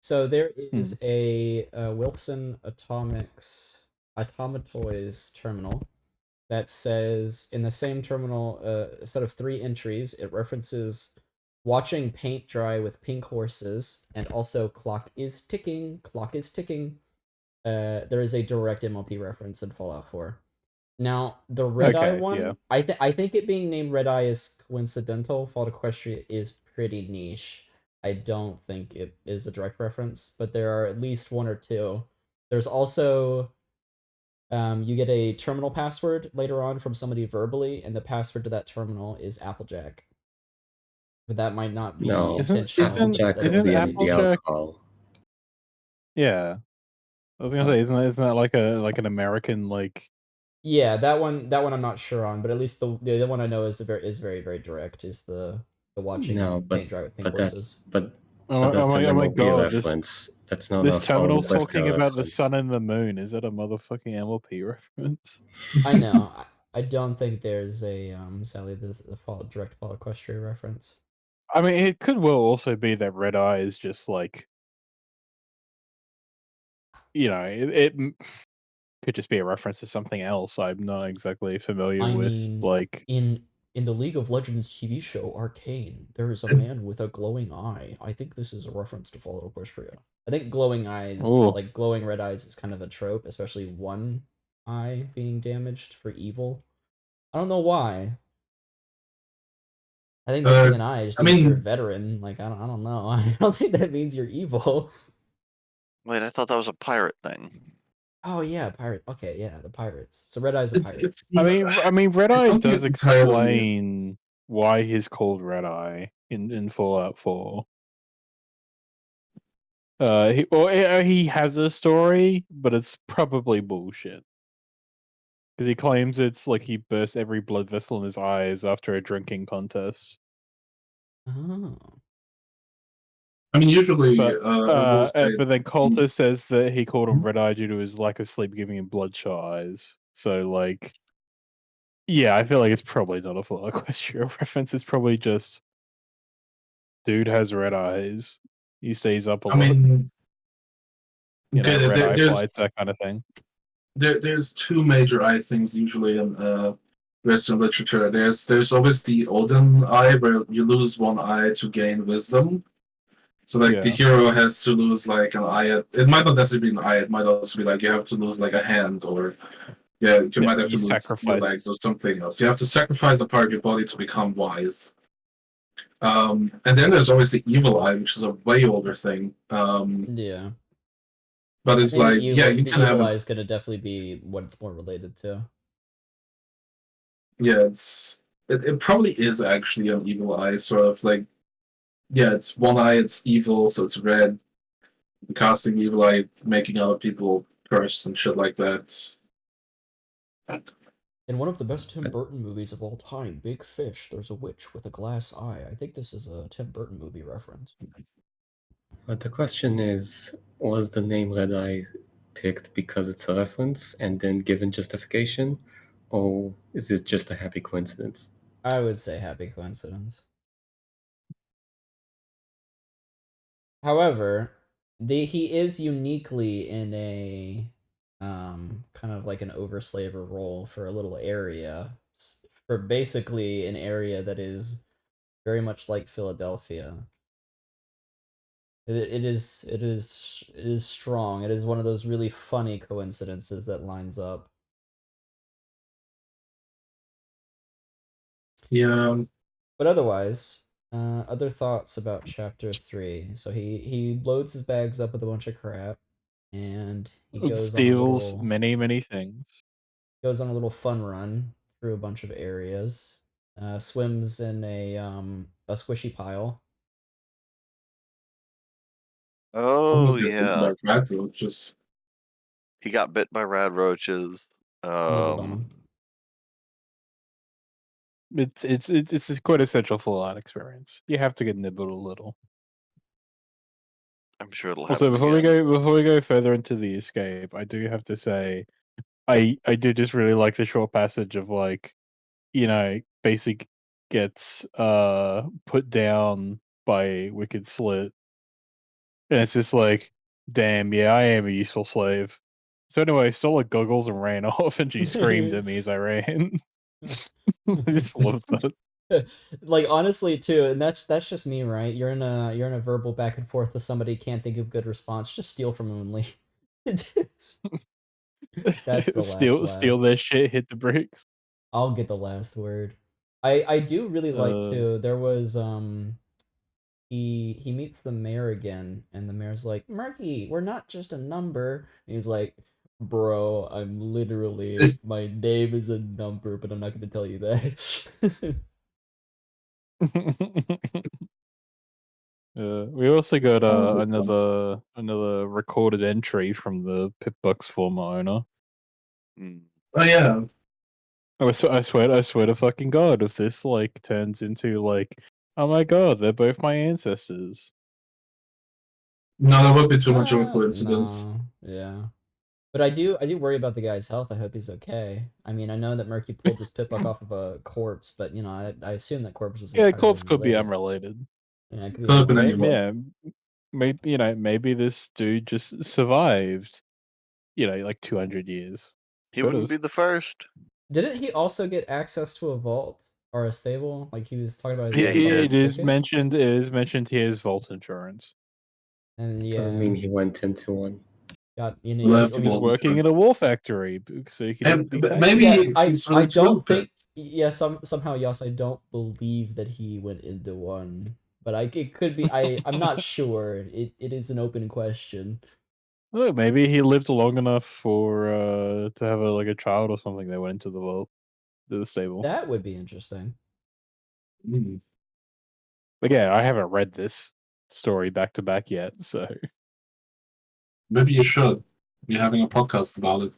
A: So there is a Wilson Automatoys terminal that says in the same terminal, a set of 3 entries. It references watching paint dry with pink horses, and also clock is ticking. Clock is ticking. There is a direct MLP reference in Fallout 4. Now, the Redeye
B: Okay,
A: one,
B: yeah.
A: I think it being named Redeye is coincidental. Fallout Equestria is pretty niche. I don't think it is a direct reference, but there are at least 1 or 2. There's also you get a terminal password later on from somebody verbally, and the password to that terminal is Applejack. But that might not be
E: No,
A: intentional.
B: isn't-
A: That it
E: Applejack
A: might
B: isn't
E: the,
A: just be
E: the
B: Applejack-
E: alcohol.
B: Yeah, I was gonna say, isn't that like an American like?
A: Yeah, that one I'm not sure on, but at least the other one I know is very very direct. Is the watching
E: No,
A: paint dry with pink
E: but that's
A: horses.
E: but
B: Oh,
E: that's an
B: oh my
E: MLB
B: god!
E: reference. That's not
B: This
E: a Foally
B: terminal's talking
E: Western
B: about the
E: reference.
B: sun and the moon. Is that a motherfucking MLP reference?
A: I know. I don't think there's a sadly there's a direct Fall Equestria reference.
B: I mean, it could well also be that Redeye is just like, it could just be a reference to something else. I'm not exactly familiar
A: I
B: with
A: mean,
B: like.
A: in the League of Legends TV show Arcane, there is a man with a glowing eye. I think this is a reference to Fall Equestria. I think glowing eyes,
B: Oh,
A: like glowing red eyes, is kind of a trope, especially one eye being damaged for evil. I don't know why. I think missing an eye just
C: I
A: means you're a
C: mean,
A: veteran. Like I don't know. I don't think that means you're evil.
D: Wait, I thought that was a pirate thing.
A: Oh yeah, pirate. Okay, yeah, the pirates. So Red Eye's a pirate.
C: it's.
B: I mean, Redeye
C: don't think
B: does
C: it's entirely-
B: explain why he's called Redeye in Fallout 4. He has a story, but it's probably bullshit. Because he claims it's like he burst every blood vessel in his eyes after a drinking contest.
A: Oh.
C: I mean, usually,
B: But
C: I will say,
B: but then Coulter says that he called him Red Eye due to his lack of sleep giving him bloodshot eyes. So like, yeah, I feel like it's probably not a full Equestria reference. It's probably just dude has red eyes. He stays up a
C: I
B: lot.
C: mean,
B: Red eye
C: there's
B: flights, that kind of thing.
C: there's two major eye things usually in Western literature. There's always the Odin eye, where you lose one eye to gain wisdom. So like the
B: Yeah.
C: hero has to lose like an eye. It might not necessarily be an eye. It might also be like you have to lose like a hand, or you might have to
B: You
C: lose your
B: sacrifice.
C: legs or something else. You have to sacrifice a part of your body to become wise. And then there's always the evil eye, which is a way older thing.
A: Yeah.
C: But
A: I
C: it's
A: think
C: like, yeah, you
A: the
C: can have
A: evil
C: an
A: eye is gonna definitely be what it's more related to.
C: yeah, it probably is actually an evil eye, sort of like yeah, it's one eye, it's evil, so it's red. Casting evil eye, making other people curse and shit like that.
A: In one of the best Tim Burton movies of all time, Big Fish, there's a witch with a glass eye. I think this is a Tim Burton movie reference.
E: But the question is, was the name Redeye picked because it's a reference and then given justification, or is it just a happy coincidence?
A: I would say happy coincidence. However, he is uniquely in a kind of like an overslaver role for a little area, for basically an area that is very much like Philadelphia. It is strong. It is one of those really funny coincidences that lines up.
C: Yeah,
A: But otherwise, other thoughts about chapter 3. So he loads his bags up with a bunch of crap, and he
B: It
A: goes on a
B: steals
A: little
B: many things.
A: fun run through a bunch of areas. Swims in a squishy pile.
D: Oh
C: almost gets
D: yeah,
C: like Radfield, just
D: he got bit by rad roaches.
A: Nibbled on him.
B: It's a quintessential Fallout experience. You have to get nibbled a little.
D: I'm sure it'll
B: Also,
D: happen
B: before
D: again.
B: we go further into the escape, I do have to say, I do just really like the short passage of like, basic gets put down by Wicked Slit, and it's just like, damn, yeah, I am a useful slave. So anyway, I stole her goggles and ran off, and she screamed at me as I ran. I just love that.
A: Like honestly too, and that's just me, right? You're in a verbal back and forth with somebody, can't think of good response, just steal from him and leave. That's the last laugh.
B: Steal their shit, hit the bricks.
A: I'll get the last word. I do really like too. There was he meets the mayor again, and the mayor's like, Murky, we're not just a number. And he's like, bro, I'm literally my name is a number, but I'm not gonna tell you that.
B: We also got
C: Oh,
B: another recorded entry from the Pip-Box former owner.
D: Mm.
C: Oh yeah.
B: I swear to fucking god, if this like turns into like, oh my god, they're both my ancestors.
C: No, that would be too much of a coincidence.
A: No, yeah. But I do worry about the guy's health. I hope he's okay. I mean, I know that Murky pulled this Pitbuck off of a corpse, but you know, I assume that corpse was
B: Yeah,
A: entirely
B: corpse could be
A: lit.
B: unrelated.
A: Yeah, it could be
C: Could have been
A: unrelated.
C: anyone.
B: Yeah, maybe this dude just survived. Like 200 years.
D: He
B: Could
D: wouldn't
B: have.
D: be the first.
A: Didn't he also get access to a vault or a stable? Like he was talking about his
D: Yeah,
A: getting
D: he
A: a bunch
D: did.
A: of tickets.
B: It is mentioned he has vault insurance.
A: And
E: Doesn't
A: yeah,
E: mean he went into one.
A: got you know,
C: Left
A: I
B: He's
A: mean,
C: vault
B: working in
C: insurance.
B: a war factory, so he can
C: And
B: be taxed.
A: yeah,
C: maybe he's
A: I
C: really
A: don't
C: stupid.
A: think yeah, somehow yes, I don't believe that he went into one. But it could be I'm not sure. It is an open question.
B: Well, maybe he lived long enough for to have a child or something that went into the vault, to the stable.
A: That would be interesting.
C: Mm.
B: But yeah, I haven't read this story back to back yet, so
C: Maybe you should. We're having a podcast about it.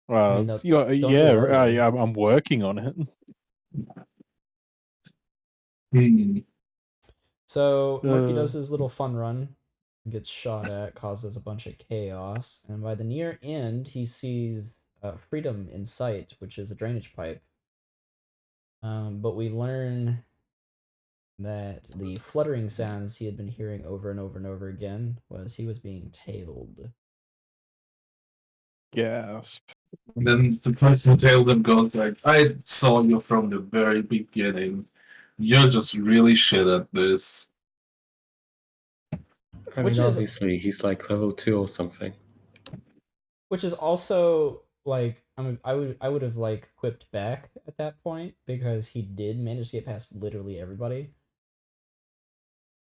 A: I mean, don't do
B: yeah,
A: it our way.
B: I'm working on it.
C: Hmm.
A: So Murky does
B: Uh,
A: his little fun run, gets shot at, causes a bunch of chaos, and by the near end, he sees freedom in sight, which is a drainage pipe. But we learn that the fluttering sounds he had been hearing over and over and over again was he was being tailed.
B: gasp.
C: And then the person who tailed him goes like, I saw you from the very beginning. You're just really shit at this.
E: I
A: Which
E: mean,
A: is
E: obviously, he's like level 2 or something.
A: also like I would have like quipped back at that point because he did manage to get past literally everybody.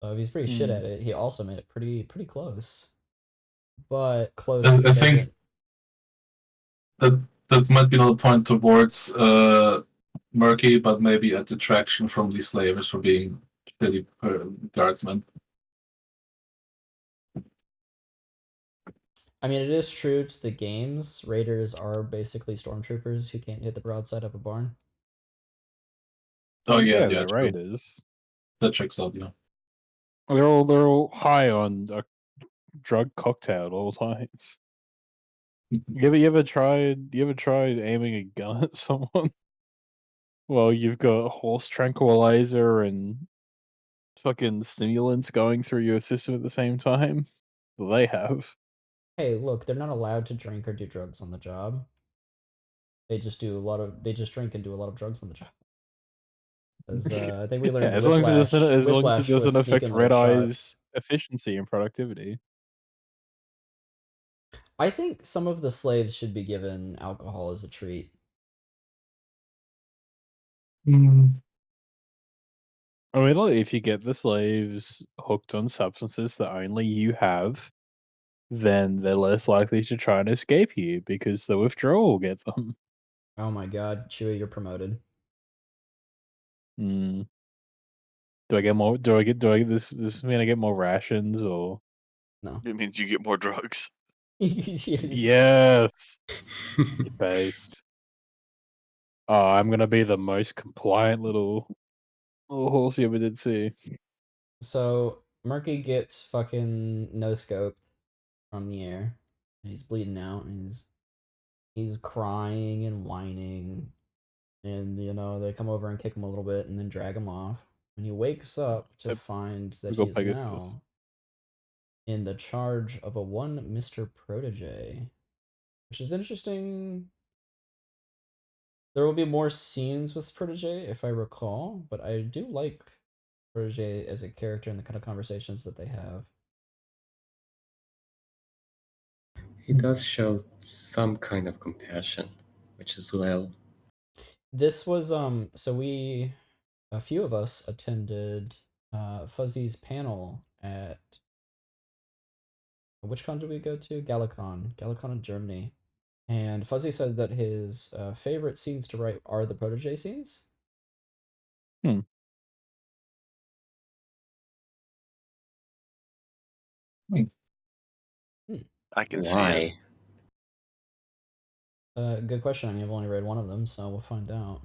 A: So if he's pretty shit at it, he also made it pretty close. But close
C: I think
A: doesn't.
C: that might be another point towards Murky, but maybe a detraction from these slavers for being shitty guardsmen.
A: I mean, it is true to the games. Raiders are basically stormtroopers who can't hit the broadside of a barn.
C: Oh yeah,
B: Yeah,
C: yeah,
B: they're
C: true.
B: raiders.
C: That checks out, yeah.
B: They're all high on a drug cocktail at all times. You ever tried aiming a gun at someone? Well, you've got horse tranquilizer and fucking stimulants going through your system at the same time. They have.
A: Hey, look, they're not allowed to drink or do drugs on the job. They just drink and do a lot of drugs on the job. As I think we
B: Yeah,
A: learned
B: as long as it
A: Whiplash was
B: doesn't affect
A: sneaking little
B: Redeye's
A: shots.
B: efficiency and productivity.
A: I think some of the slaves should be given alcohol as a treat.
C: Mm.
B: I mean, like, if you get the slaves hooked on substances that only you have, then they're less likely to try and escape you because the withdrawal will get them.
A: Oh my god, Chewie, you're promoted.
B: Hmm. Do I get more? Do I get this? This mean I get more rations or?
A: No.
D: It means you get more drugs.
B: Yes, based. Oh, I'm gonna be the most compliant little horse you ever did see.
A: So Murky gets fucking no scoped from the air, and he's bleeding out, and he's crying and whining, and you know they come over and kick him a little bit, and then drag him off. And he wakes up to find that he
B: Typical
A: is
B: Pegasus.
A: now in the charge of a one Mr. Protege, which is interesting. There will be more scenes with Protege, if I recall, but I do like Protege as a character and the kind of conversations that they have.
E: He does show some kind of compassion, which is well.
A: This was so a few of us attended Fuzzy's panel at which con did we go to? Galacon in Germany. And Fuzzy said that his favorite scenes to write are the protege scenes.
B: Hmm.
D: I can see it.
E: Why?
A: Good question. I mean, I've only read one of them, so we'll find out.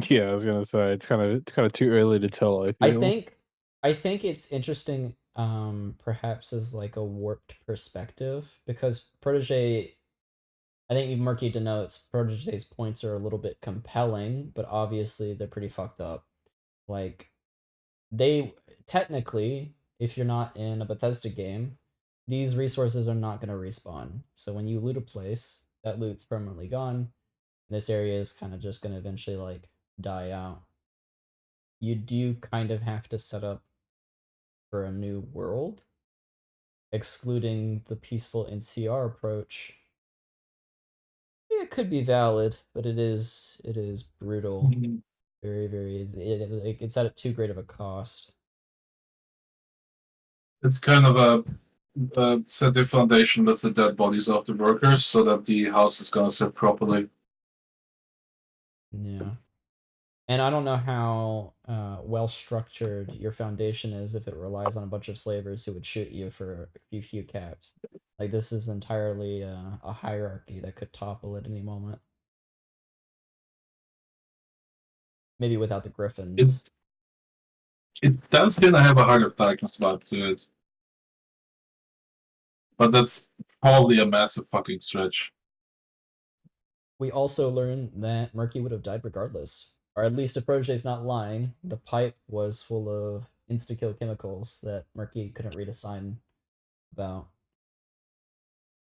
B: Yeah, I was gonna say it's kind of too early to tell. I
A: I
B: feel.
A: think it's interesting, perhaps as like a warped perspective, because Protege, I think even Murky denotes Protege's points are a little bit compelling, but obviously they're pretty fucked up. Like, they technically, if you're not in a Bethesda game, these resources are not going to respawn. So when you loot a place, that loot's permanently gone. This area is kind of just going to eventually like die out. You do kind of have to set up for a new world, excluding the peaceful NCR approach. It could be valid, but it is brutal. Very, very. It's at too great of a cost.
C: It's kind of a set the foundation with the dead bodies of the workers so that the house is gonna sit properly.
A: Yeah. And I don't know how well structured your foundation is if it relies on a bunch of slavers who would shoot you for a few caps. Like, this is entirely a hierarchy that could topple at any moment. Maybe without the
C: It
A: griffins.
C: it does kind of have a Heart of Darkness vibe to it, but that's probably a massive fucking stretch.
A: We also learn that Murky would have died regardless. Or at least if Protege's not lying, the pipe was full of insta-kill chemicals that Murky couldn't read a sign about.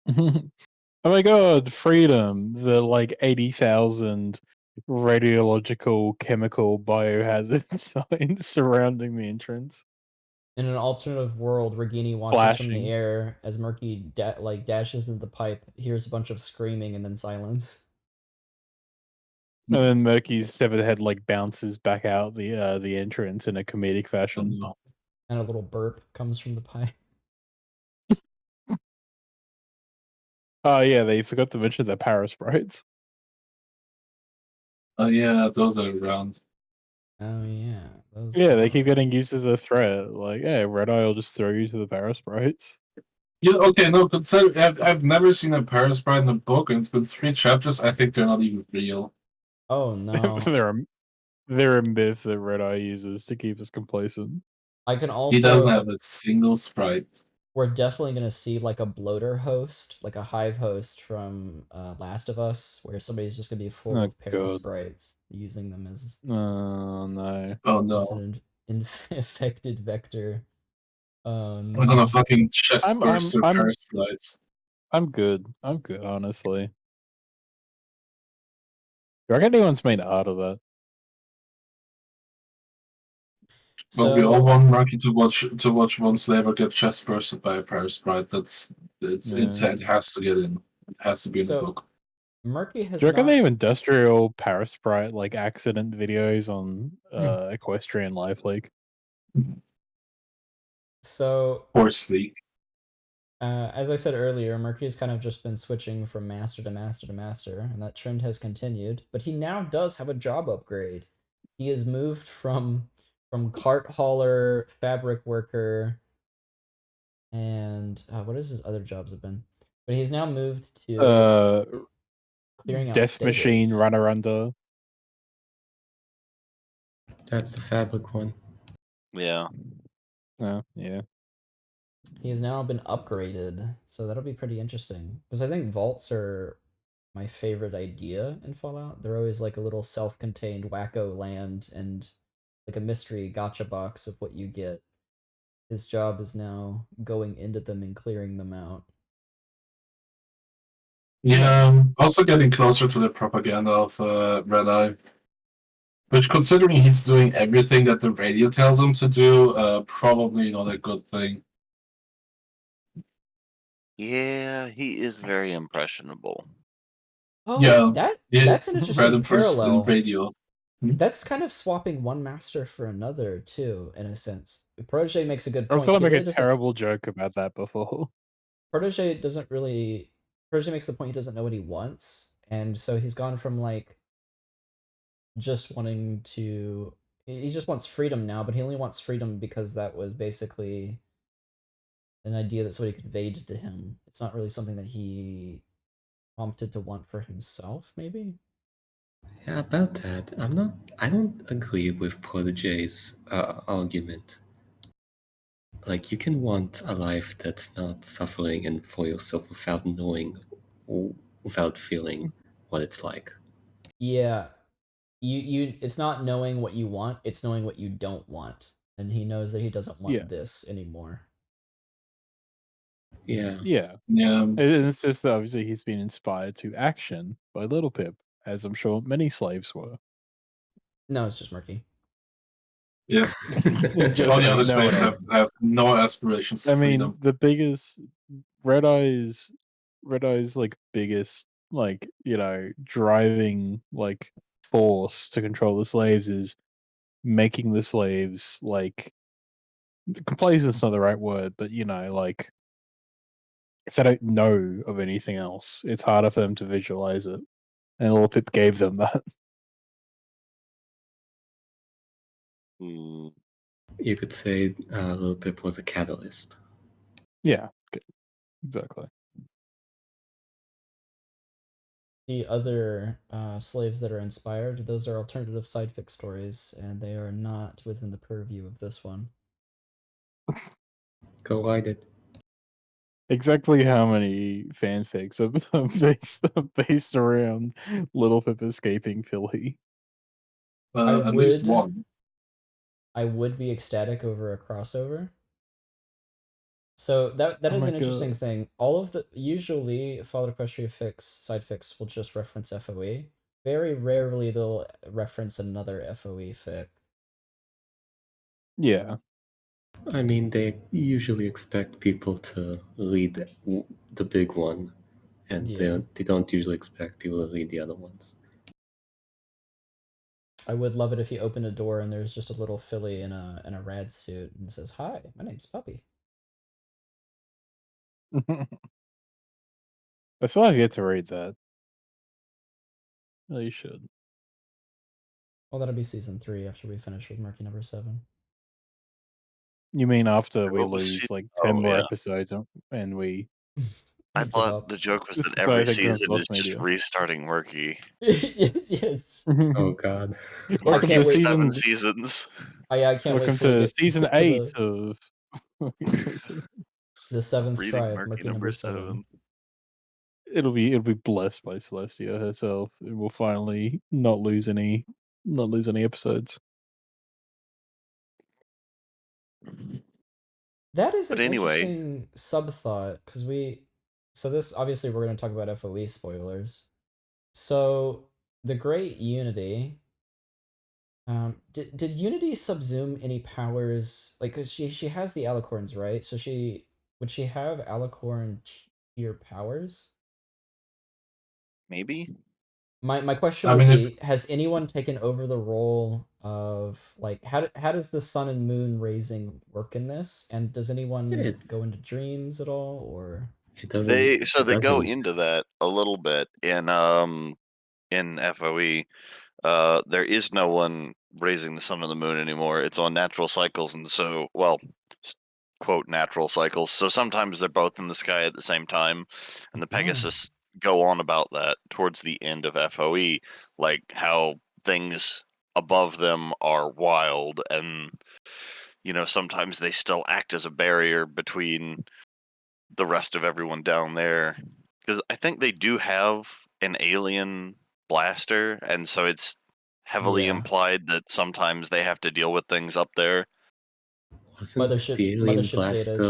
B: Oh my god, freedom! The like 80,000 radiological chemical biohazard signs surrounding the entrance.
A: In an alternative world, Regini watches from the
B: Flashing.
A: air as Murky dashes into the pipe, hears a bunch of screaming, and then silence.
B: And then Murky's severed head like bounces back out the entrance in a comedic
C: Oh,
B: fashion.
C: no.
A: And a little burp comes from the pipe.
B: Oh yeah, they forgot to mention the parasprites.
C: Oh yeah, those are around.
A: Oh yeah, those
B: Yeah, they
A: are
B: keep
A: right.
B: getting used as a threat. Like, yeah, Redeye will just throw you to the parasprites.
C: Yeah, okay, no, consider I've never seen a Parasprite in a book, and it's been 3 chapters. I think they're not even real.
A: Oh no.
B: they're a myth that Redeye uses to keep us complacent.
A: I can
C: He doesn't
A: also
C: have a single sprite.
A: we're definitely gonna see like a bloater host, like a hive host from Last of Us, where somebody's just gonna be full
B: Oh
A: of
B: god.
A: parasprites, using them
B: Oh no.
C: Oh
A: as
C: no.
A: an infected vector. Oh
C: I'm gonna
A: no.
C: fucking chest
B: I'm I'm
C: burst their
B: I'm
C: Parasprites.
B: I'm good. I'm good, honestly. Do I reckon anyone's made art of that?
C: But we all
A: So
C: want Murky to watch one slaver get chest bursted by a Parasprite. It's
B: Yeah.
C: insane. It has to get in. It has to be in the
A: so
C: book.
A: Murky
B: Do
A: has
B: you reckon they
A: not
B: have industrial parasprite like accident videos on Equestrian Life League?
A: so
C: Poor Sleek.
A: as I said earlier, Murky's kind of just been switching from master to master to master, and that trend has continued. But he now does have a job upgrade. He has moved from cart hauler, fabric worker, and what has his other jobs have been? But he's now moved to
B: Uh
A: clearing out
B: Death Machine
A: stables.
B: Runner Under.
E: That's the fabric one.
D: Yeah.
B: Yeah.
A: He has now been upgraded, so that'll be pretty interesting. Because I think vaults are my favorite idea in Fallout. They're always like a little self-contained wacko land and like a mystery gotcha box of what you get. His job is now going into them and clearing them out.
C: Yeah, also getting closer to the propaganda of Redeye. Which, considering he's doing everything that the radio tells him to do, probably not a good thing.
D: Yeah, he is very impressionable.
A: Oh,
C: Yeah,
A: that's an interesting
C: predators in
A: parallel.
C: radio.
A: That's kind of swapping one master for another too, in a sense. Protege makes a good
B: I was
A: point.
B: gonna
A: He
B: make a
A: really doesn't.
B: terrible joke about that before.
A: Protege doesn't really. Protege makes the point he doesn't know what he wants, and so he's gone from like just wanting to. He just wants freedom now, but he only wants freedom because that was basically an idea that somebody conveyed to him. It's not really something that he prompted to want for himself, maybe?
E: Yeah, about that, I don't agree with Protégé's argument. Like, you can want a life that's not suffering and for yourself without knowing, without feeling what it's like.
A: Yeah. You it's not knowing what you want, it's knowing what you don't want. And he knows that he doesn't
B: Yeah.
A: want this anymore.
E: Yeah.
B: Yeah.
C: Yeah.
B: And it's just that obviously he's been inspired to action by Little Pip, as I'm sure many slaves were.
A: No, it's just murky.
C: Yeah.
B: Just
C: All the
B: me,
C: other
B: no one
C: slaves
B: else.
C: have no aspirations
B: I
C: to
B: mean,
C: freedom.
B: the biggest Redeye's like biggest like, you know, driving like force to control the slaves is making the slaves like complacent's not the right word, but you know, like if they don't know of anything else, it's harder for them to visualize it. And Little Pip gave them that.
D: Mm,
E: You could say Little Pip was a catalyst.
B: Yeah, exactly.
A: The other slaves that are inspired, those are alternative side fic stories, and they are not within the purview of this one.
E: Go light it.
B: Exactly how many fanfics are based around Little Pip escaping Philly?
C: At least one.
A: I would be ecstatic over a crossover. So that
B: Oh
A: is
B: my
A: an interesting
B: god.
A: thing. All of the usually Fall Equestria fics, side fics will just reference FOE. Very rarely they'll reference another FOE fic.
B: Yeah.
E: I mean, they usually expect people to lead the big one, and
A: Yeah.
E: they don't usually expect people to lead the other ones.
A: I would love it if you open a door and there's just a little filly in a rad suit and it says, "Hi, my name's Puppy."
B: I still have yet to read that. Oh, you should.
A: Well, that'll be season 3 after we finish with Murky number 7.
B: You mean after we
D: what was
B: lose like 10
D: Oh
B: more
D: yeah.
B: episodes and we
D: I
A: Give
D: thought
A: up.
D: the joke was that
B: so I
D: every
B: think we're on
D: season is
B: Lost
D: just
B: Media.
D: restarting Murky.
A: yes.
E: Oh God.
B: Welcome
A: can't
B: to
A: wait.
D: 7
B: season
D: seasons.
A: I can't wait
B: welcome
A: till we
B: to
A: get
B: season
A: to
B: 8 of
A: the 7th
D: Reading
A: tribe,
D: Murky
A: Murky
D: number
A: number 7.
D: 7.
B: it'll be blessed by Celestia herself. It will finally not lose any episodes.
A: That is
D: But
A: an
D: anyway,
A: interesting sub thought because so this obviously we're going to talk about FOE spoilers. So the Great Unity, did Unity subsume any powers? Like, cause she has the alicorns, right? So would she have alicorn tier powers?
D: maybe?
A: My question
C: I
A: would
C: mean, if
A: be: has anyone taken over the role of like how does the sun and moon raising work in this? And does anyone
E: It
A: go into dreams at all, or?
E: it doesn't
D: They go
E: doesn't
D: into that a little bit in FOE. There is no one raising the sun and the moon anymore. It's on natural cycles, and so quote natural cycles. So sometimes they're both in the sky at the same time, and the Pegasus go on about that towards the end of FOE, like how things above them are wild, and sometimes they still act as a barrier between the rest of everyone down there. Because I think they do have an alien blaster, and so it's heavily
A: Yeah,
D: implied that sometimes they have to deal with things up there.
E: wasn't the alien
A: Mothership Zetas.
E: blaster.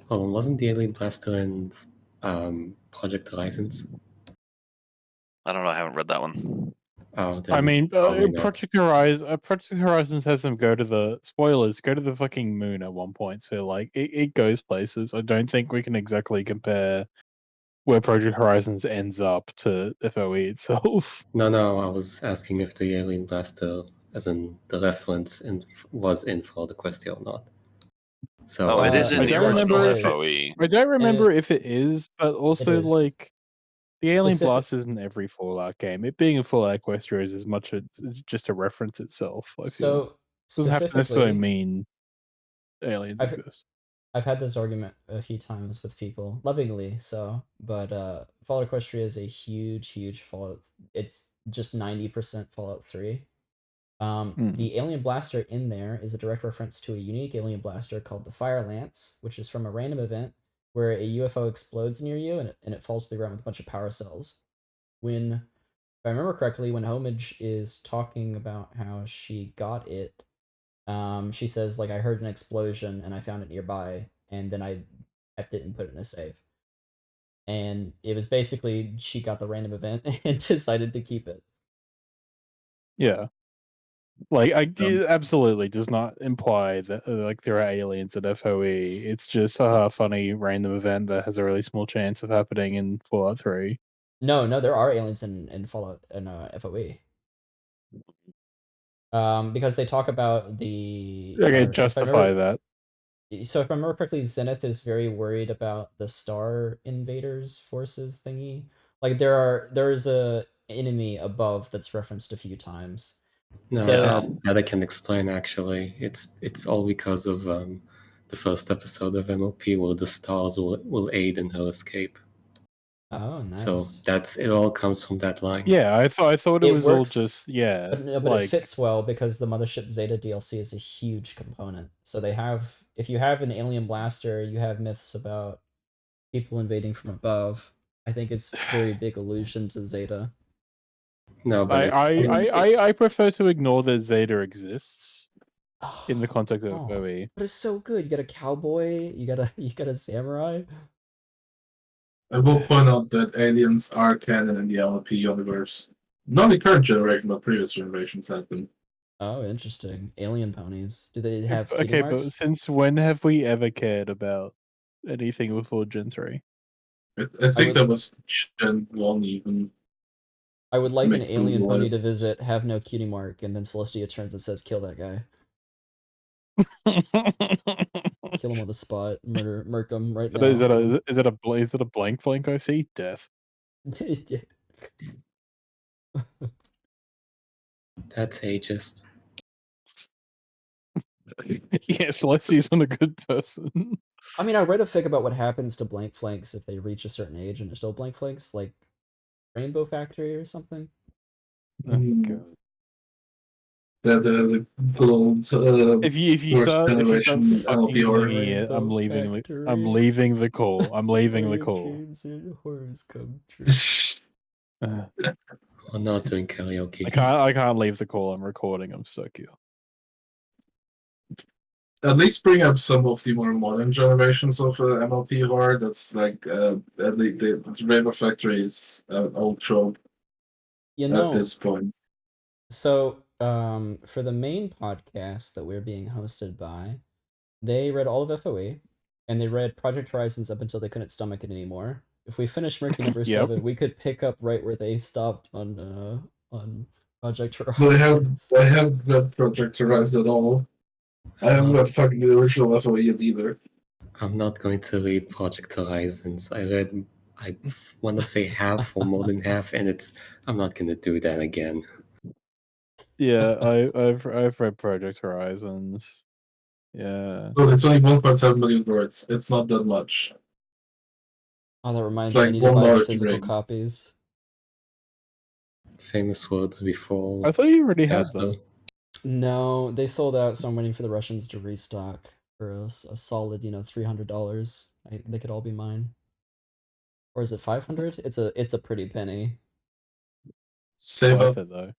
E: Hold on, wasn't the alien blaster in Project Horizons?
D: I don't know. I haven't read that one.
E: Oh,
B: I
E: then
B: mean,
E: probably not.
B: Project Horizons has them go to the spoilers, go to the fucking moon at one point. So like, it goes places. I don't think we can exactly compare where Project Horizons ends up to FOE itself.
E: No, I was asking if the alien blaster, as in the reference, was in for the question or not. So
D: Oh,
E: I
D: it
E: didn't
D: is
E: see
D: in
B: I
E: the
D: the
B: don't
A: Yes, it
D: original
E: blaster.
B: remember if it.
A: is.
D: FOE.
B: I don't remember
A: It,
B: if it is, but
A: it
B: also
A: is.
B: like the alien
A: Specific.
B: blast isn't every Fallout game. It being a Fallout Equestria is as much it's just a reference itself. I feel
A: So
B: doesn't have to necessarily
A: specifically,
B: mean aliens
A: I've
B: exist.
A: I've had this argument a few times with people, lovingly so, but Fallout Equestria is a huge Fallout. It's just 90% Fallout 3. The alien blaster in there is a direct reference to a unique alien blaster called the Fire Lance, which is from a random event where a UFO explodes near you and it falls to the ground with a bunch of power cells. When, if I remember correctly, when Homage is talking about how she got it, she says, like, I heard an explosion and I found it nearby, and then I kept it and put it in a safe. And it was basically she got the random event and decided to keep it.
B: Yeah. Like, it absolutely does not imply that like there are aliens at FOE. It's just a funny random event that has a really small chance of happening in Fallout 3.
A: No, there are aliens in Fallout and FOE. Because they talk about the
B: Okay,
A: or if I
B: justify
A: remember,
B: that.
A: so if I remember correctly, Zenith is very worried about the Star Invaders forces thingy. Like there's a enemy above that's referenced a few times.
E: No,
A: So
E: that I can explain actually. It's all because of the first episode of MLP where the stars will aid in her escape.
A: oh, nice.
E: So that's it. All comes from that line.
B: Yeah, I thought it
A: It
B: was all
A: works,
B: just
A: but it
B: like
A: fits well because the Mothership Zeta DLC is a huge component. So they have, if you have an alien blaster, you have myths about people invading from above. I think it's very big allusion to Zeta.
E: No, but it's
B: I prefer to ignore that Zeta exists in the context of
A: Oh,
B: FOE.
A: but it's so good. You got a cowboy, you got a samurai.
C: I will point out that aliens are canon in the LP universe. Not the current generation, but previous generations had them.
A: Oh, interesting. Alien ponies. Do they have cutie
B: Okay, but
A: marks?
B: since when have we ever cared about anything before Gen 3?
C: I think
A: would-
C: that was Gen 1 even.
A: I would like an
C: Make
A: alien pony to
C: words.
A: visit, have no cutie mark, and then Celestia turns and says, "Kill that guy. Kill him on the spot. Murk him right now."
B: Is it a blank flank I see? Death.
E: that's ageist.
B: Yeah, Celestia's not a good person.
A: I mean, I read a fic about what happens to blank flanks if they reach a certain age and they're still blank flanks, like Rainbow Factory or something.
B: Oh, God.
C: The gold
B: If you
C: first
B: start
C: generation
B: fucking
C: LP horror.
B: singing it, I'm
A: Rainbow
B: leaving
A: Factory.
B: I'm leaving the call. I'm leaving the
A: Where
B: call.
A: dreams and horrors come true.
E: We're not doing karaoke.
B: I can't leave the call. I'm recording. I'm so cute.
C: At least bring up some of the more modern generations of MLP horror. That's like the Rainbow Factory is an old trope
A: You
C: at
A: know,
C: this point.
A: so for the main podcast that we're being hosted by, they read all of FOE, and they read Project Horizons up until they couldn't stomach it anymore. If we finish Murky number
B: Yep.
A: 7, we could pick up right where they stopped on Project
C: But
A: Horizons.
C: I haven't read Project Horizon at all. I haven't read fucking the original FOE either.
E: I'm not going to read Project Horizons. I want to say half or more than half, and I'm not going to do that again.
B: Yeah, I've read Project Horizons. Yeah.
C: But it's only 1.7 million words. It's not that much.
A: Oh, that reminds
C: It's
A: me, I
C: like
A: need to buy the
C: $1
A: physical
C: rings.
A: copies.
E: Famous words before
B: I thought you already had
E: disaster.
B: them.
A: No, they sold out, so I'm waiting for the Russians to restock for a solid, $300. They could all be mine. Or is it 500? It's a pretty penny.
C: Save
B: Worth
C: up.
B: it though.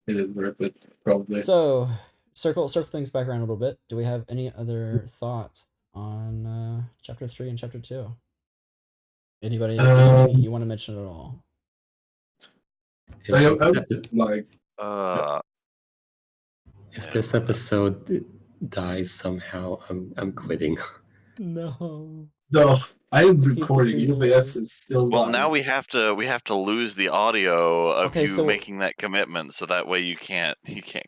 C: It is worth it, probably.
A: So, circle things back around a little bit. Do we have any other thoughts on chapter 3 and chapter 2? Anything you want to mention at all?
E: If this episode dies somehow, I'm quitting.
A: No.
C: No, I am
A: Keep the
C: recording.
A: dream
C: UBS
A: alive.
C: is still
D: Well,
C: live.
D: now we have to lose the audio of
A: Okay,
D: you
A: so-
D: making that commitment, so that way you can't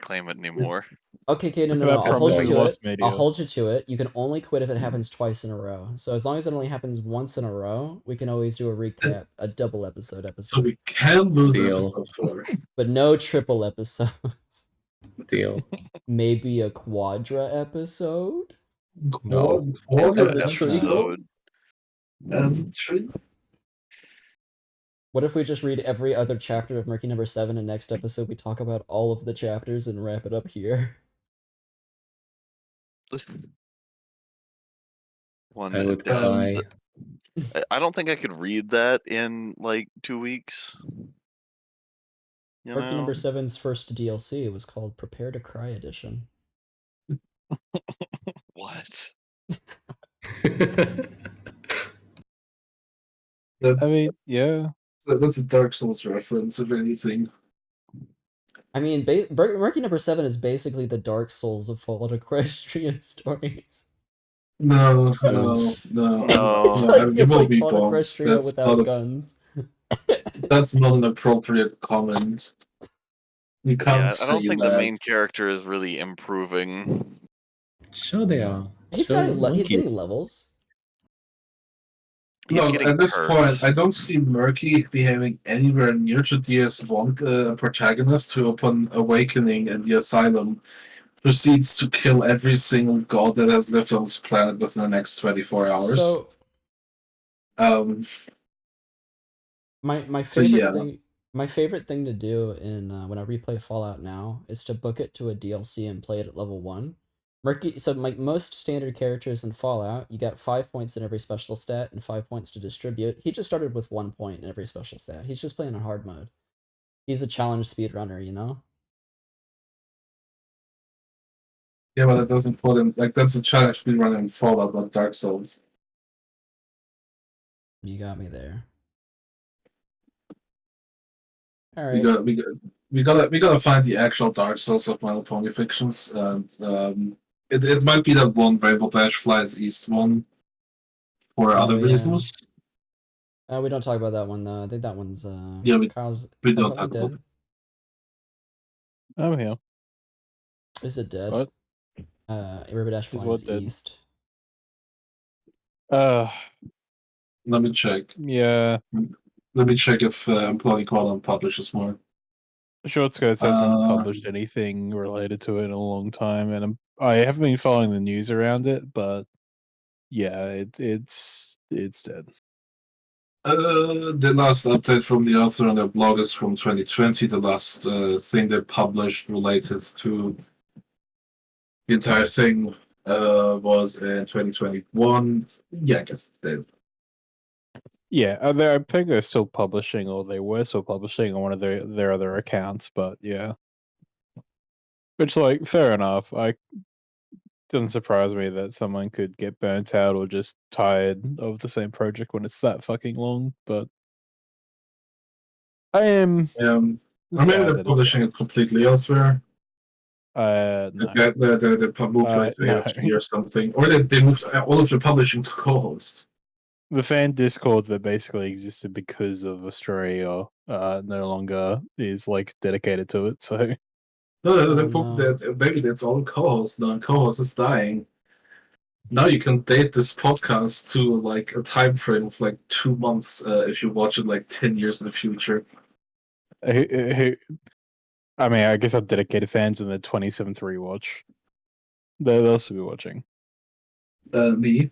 D: claim it anymore.
A: Okay, no.
B: That
A: I'll hold you
B: probably
A: to
B: lost
A: it.
B: media.
A: I'll hold you to it. You can only quit if it happens twice in a row. So as long as it only happens once in a row, we can always do a recap, a double episode.
C: So we can lose
E: Deal.
C: episode 4.
A: But no triple episodes.
E: Deal.
A: Maybe a quadra episode?
E: No.
A: As a tree?
D: episode.
C: As a tree?
A: What if we just read every other chapter of Murky number 7 and next episode we talk about all of the chapters and wrap it up here?
D: One
E: I would
D: death.
E: cry.
D: I don't think I could read that in like 2 weeks. You
A: Murky number
D: know?
A: 7's first DLC was called Prepare to Cry Edition.
D: What?
B: I mean, yeah.
C: That's a Dark Souls reference, if anything.
A: I mean, Murky number 7 is basically the Dark Souls of Fallout Equestrian stories.
C: No.
A: It's
C: You will
A: like
C: be
A: Fallout
C: bombed.
A: Equestria without guns.
C: That's not an appropriate comment. You can't
D: Yeah, I
C: say
D: don't think
C: that.
D: the main character is really improving.
E: Sure they are.
A: He's
E: Sure,
A: he's
E: Monkey.
A: getting levels.
D: He's
C: Look,
D: getting
C: at this
D: perks.
C: point, I don't see Murky behaving anywhere near to DS1 protagonist who, upon awakening in the asylum, proceeds to kill every single god that has lived on this planet within the next 24 hours.
A: So
C: Um,
A: my
C: So,
A: favorite
C: yeah.
A: thing my favorite thing to do in when I replay Fallout now is to book it to a DLC and play it at level 1. Murky, so like most standard characters in Fallout, you get 5 points in every special stat and 5 points to distribute. He just started with 1 point in every special stat. He's just playing on hard mode. He's a challenge speedrunner, you know?
C: yeah, but it doesn't put him like that's a challenge speedrunner in Fallout, not Dark Souls.
A: You got me there. All
C: We
A: right.
C: gotta find the actual Dark Souls of My Little Pony fictions, and it might be that one Rainbow Dash flies east one for
A: Oh,
C: other
A: yeah.
C: reasons.
A: We don't talk about that one though. I think that one's
C: Yeah, we
A: Kyle's
C: don't
A: that one
C: talk about
A: dead?
B: I'm here.
A: Is it dead?
B: What?
A: River Dash
B: Is
A: flies
B: what dead?
A: east.
C: Let me check.
B: Yeah.
C: Let me check if Employee Column publishes more.
B: Short Skirts hasn't published anything related to it in a long time, and I haven't been following the news around it, but yeah, it's dead.
C: The last update from the author on their blog is from 2020. The last thing they published related to the entire thing was in 2021. Yeah, I guess they.
B: Yeah, I think they're still publishing, or they were still publishing on one of their other accounts, but yeah. Which, like, fair enough. Doesn't surprise me that someone could get burnt out or just tired of the same project when it's that fucking long, but I am
C: Or maybe
B: sad
C: they're
B: that it's
C: publishing it completely elsewhere.
B: no.
C: They moved like to
B: No.
C: ASP or something, or they moved all of the publishing to co-host.
B: The fan Discord that basically existed because of Australia no longer is like dedicated to it, so
C: No,
A: no.
C: maybe it's all co-host now. Co-host is dying. Now you can date this podcast to like a time frame of like 2 months if you watch it like 10 years in the future.
B: I mean, I guess I've dedicated fans in the 27th rewatch. They'll still be watching.
C: Me.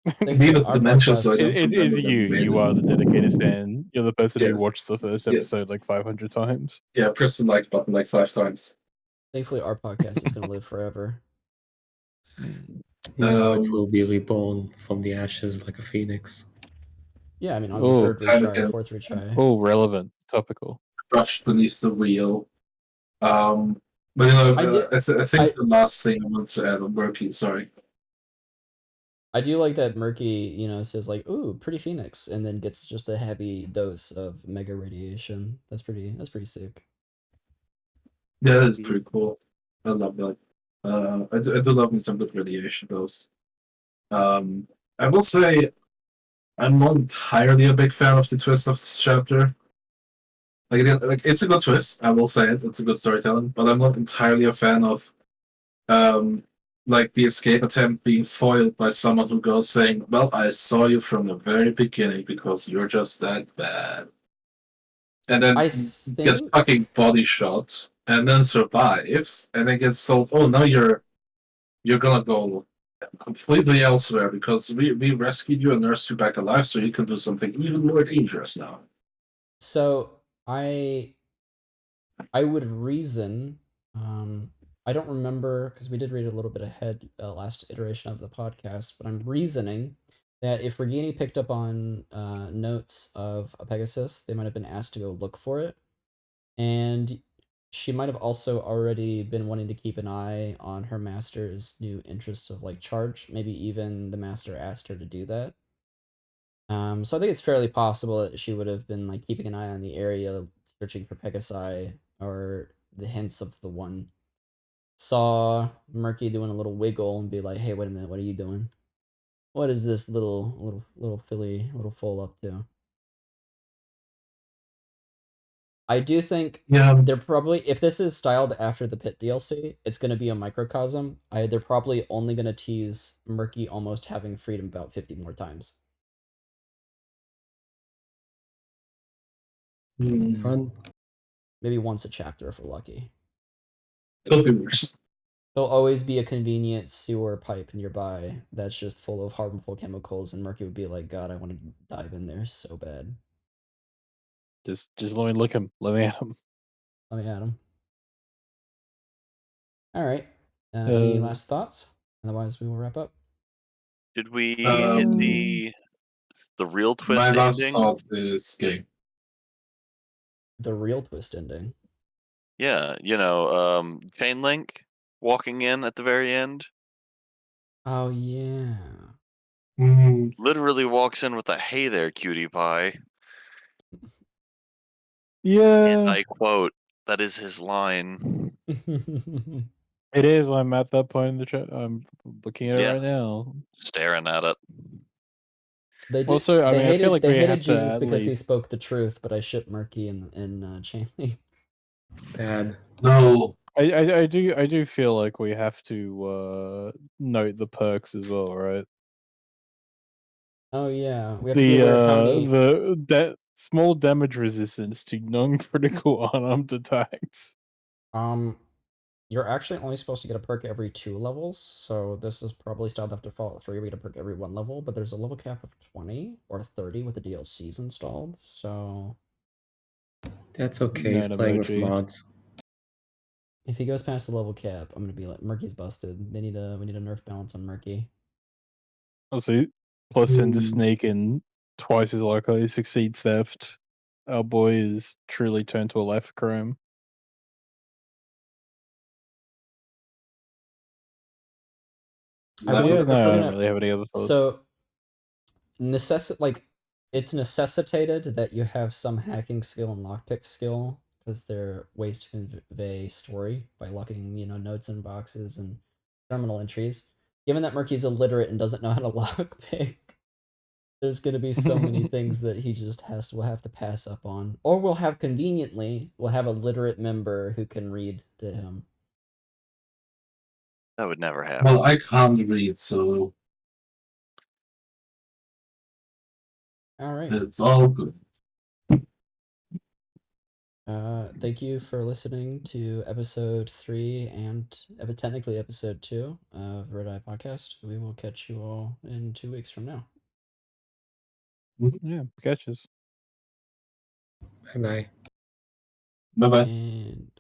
A: Thankfully,
C: Me with
A: our
C: dementia,
A: podcast-
C: so I don't
B: It's
C: remember
B: you.
C: them
B: You are the dedicated fan. You're the person who
C: Yes.
B: watched the first
C: Yes.
B: episode like 500 times.
C: Yeah, press the like button like 5 times.
A: Thankfully, our podcast is gonna live forever.
E: Now it will be reborn from the ashes like a phoenix.
A: Yeah, I mean on the
B: Oh,
A: third
C: time
A: retry,
C: again.
A: fourth retry.
B: Oh, relevant, topical.
C: Crushed beneath the wheel. But you know, I think the last thing I want to add on Murky, sorry.
A: I do like that Murky, says like, "Ooh, pretty Phoenix," and then gets just a heavy dose of mega radiation. That's pretty sick.
C: Yeah, that's pretty cool. I love that. I do love me some good radiation dose. I will say I'm not entirely a big fan of the twist of this chapter. Like it's a good twist, I will say it. It's a good storytelling, but I'm not entirely a fan of like the escape attempt being foiled by someone who goes saying, "Well, I saw you from the very beginning because you're just that bad," and then
A: I
C: gets
A: think
C: fucking body shot, and then survives, and then gets told, "Oh, now you're you're gonna go completely elsewhere because we rescued you and nursed you back alive, so you can do something even more dangerous now.
A: So I would reason. I don't remember because we did read a little bit ahead last iteration of the podcast, but I'm reasoning that if Regini picked up on notes of a Pegasus, they might have been asked to go look for it, and she might have also already been wanting to keep an eye on her master's new interests of like charge. Maybe even the master asked her to do that. So I think it's fairly possible that she would have been like keeping an eye on the area, searching for Pegasi or the hints of the one. Saw Murky doing a little wiggle and be like, "Hey, wait a minute, what are you doing? What is this little filly, little foal up to?" I do think
C: Yeah,
A: they're probably, if this is styled after the Pit DLC, it's going to be a microcosm. They're probably only going to tease Murky almost having freedom about 50 more times.
E: Fun.
A: Maybe once a chapter if we're lucky.
C: Could be worse.
A: There'll always be a convenient sewer pipe nearby that's just full of harmful chemicals, and Murky would be like, God, I want to dive in there so bad.
B: Just let me look him. Let me at him.
A: Let me at him. All right. Any last thoughts? Otherwise, we will wrap up.
D: Did we hit the real
C: My
D: twist
C: last
D: ending?
C: thought is game.
A: The real twist ending.
D: Yeah, Chain Link walking in at the very end.
A: Oh, yeah.
D: Literally walks in with a "Hey there, cutie pie."
B: Yeah,
D: And I quote, that is his line.
B: it is. I'm at that point in the chat. I'm looking at it
D: Yeah.
B: right now.
D: Staring at it.
A: They did.
B: Also, I mean, I feel like
A: they
B: we
A: hated
B: have to
A: Jesus
B: at
A: because he
B: least.
A: spoke the truth, but I ship Murky in Chain Link.
E: Bad.
C: No.
B: I do feel like we have to note the perks as well, right?
A: Oh yeah, we have to be aware of how many.
B: The small damage resistance to non-critical unarmed attacks.
A: You're actually only supposed to get a perk every 2 levels, so this is probably styled after Fallout 3. We get a perk every 1 level, but there's a level cap of 20 or 30 with the DLCs installed. So
E: That's okay. He's
B: Man
E: playing with
B: emoji.
E: mods.
A: if he goes past the level cap, I'm gonna be like, Murky's busted. We need a nerf balance on Murky.
B: Also, plus into sneak and twice as likely to succeed theft. Our boy is truly turned to a life of crime.
A: I
C: That
A: would
B: Yeah,
C: was
A: prefer if
B: no,
A: we're
B: I don't
A: gonna.
B: really have any other thoughts.
A: So it's necessitated that you have some hacking skill and lockpick skill because they're ways to convey story by locking notes in boxes and terminal entries. Given that Murky's illiterate and doesn't know how to lockpick, there's going to be so many things that he just will have to pass up on, or we'll have a literate member who can read to him.
D: That would never happen.
C: Well, I can't read, so
A: All right.
C: it's all good.
A: Thank you for listening to episode 3 and technically episode 2 of Redeye Podcast. We will catch you all in 2 weeks from now.
B: Yeah, catches.
E: Bye bye.
C: Bye bye.
A: And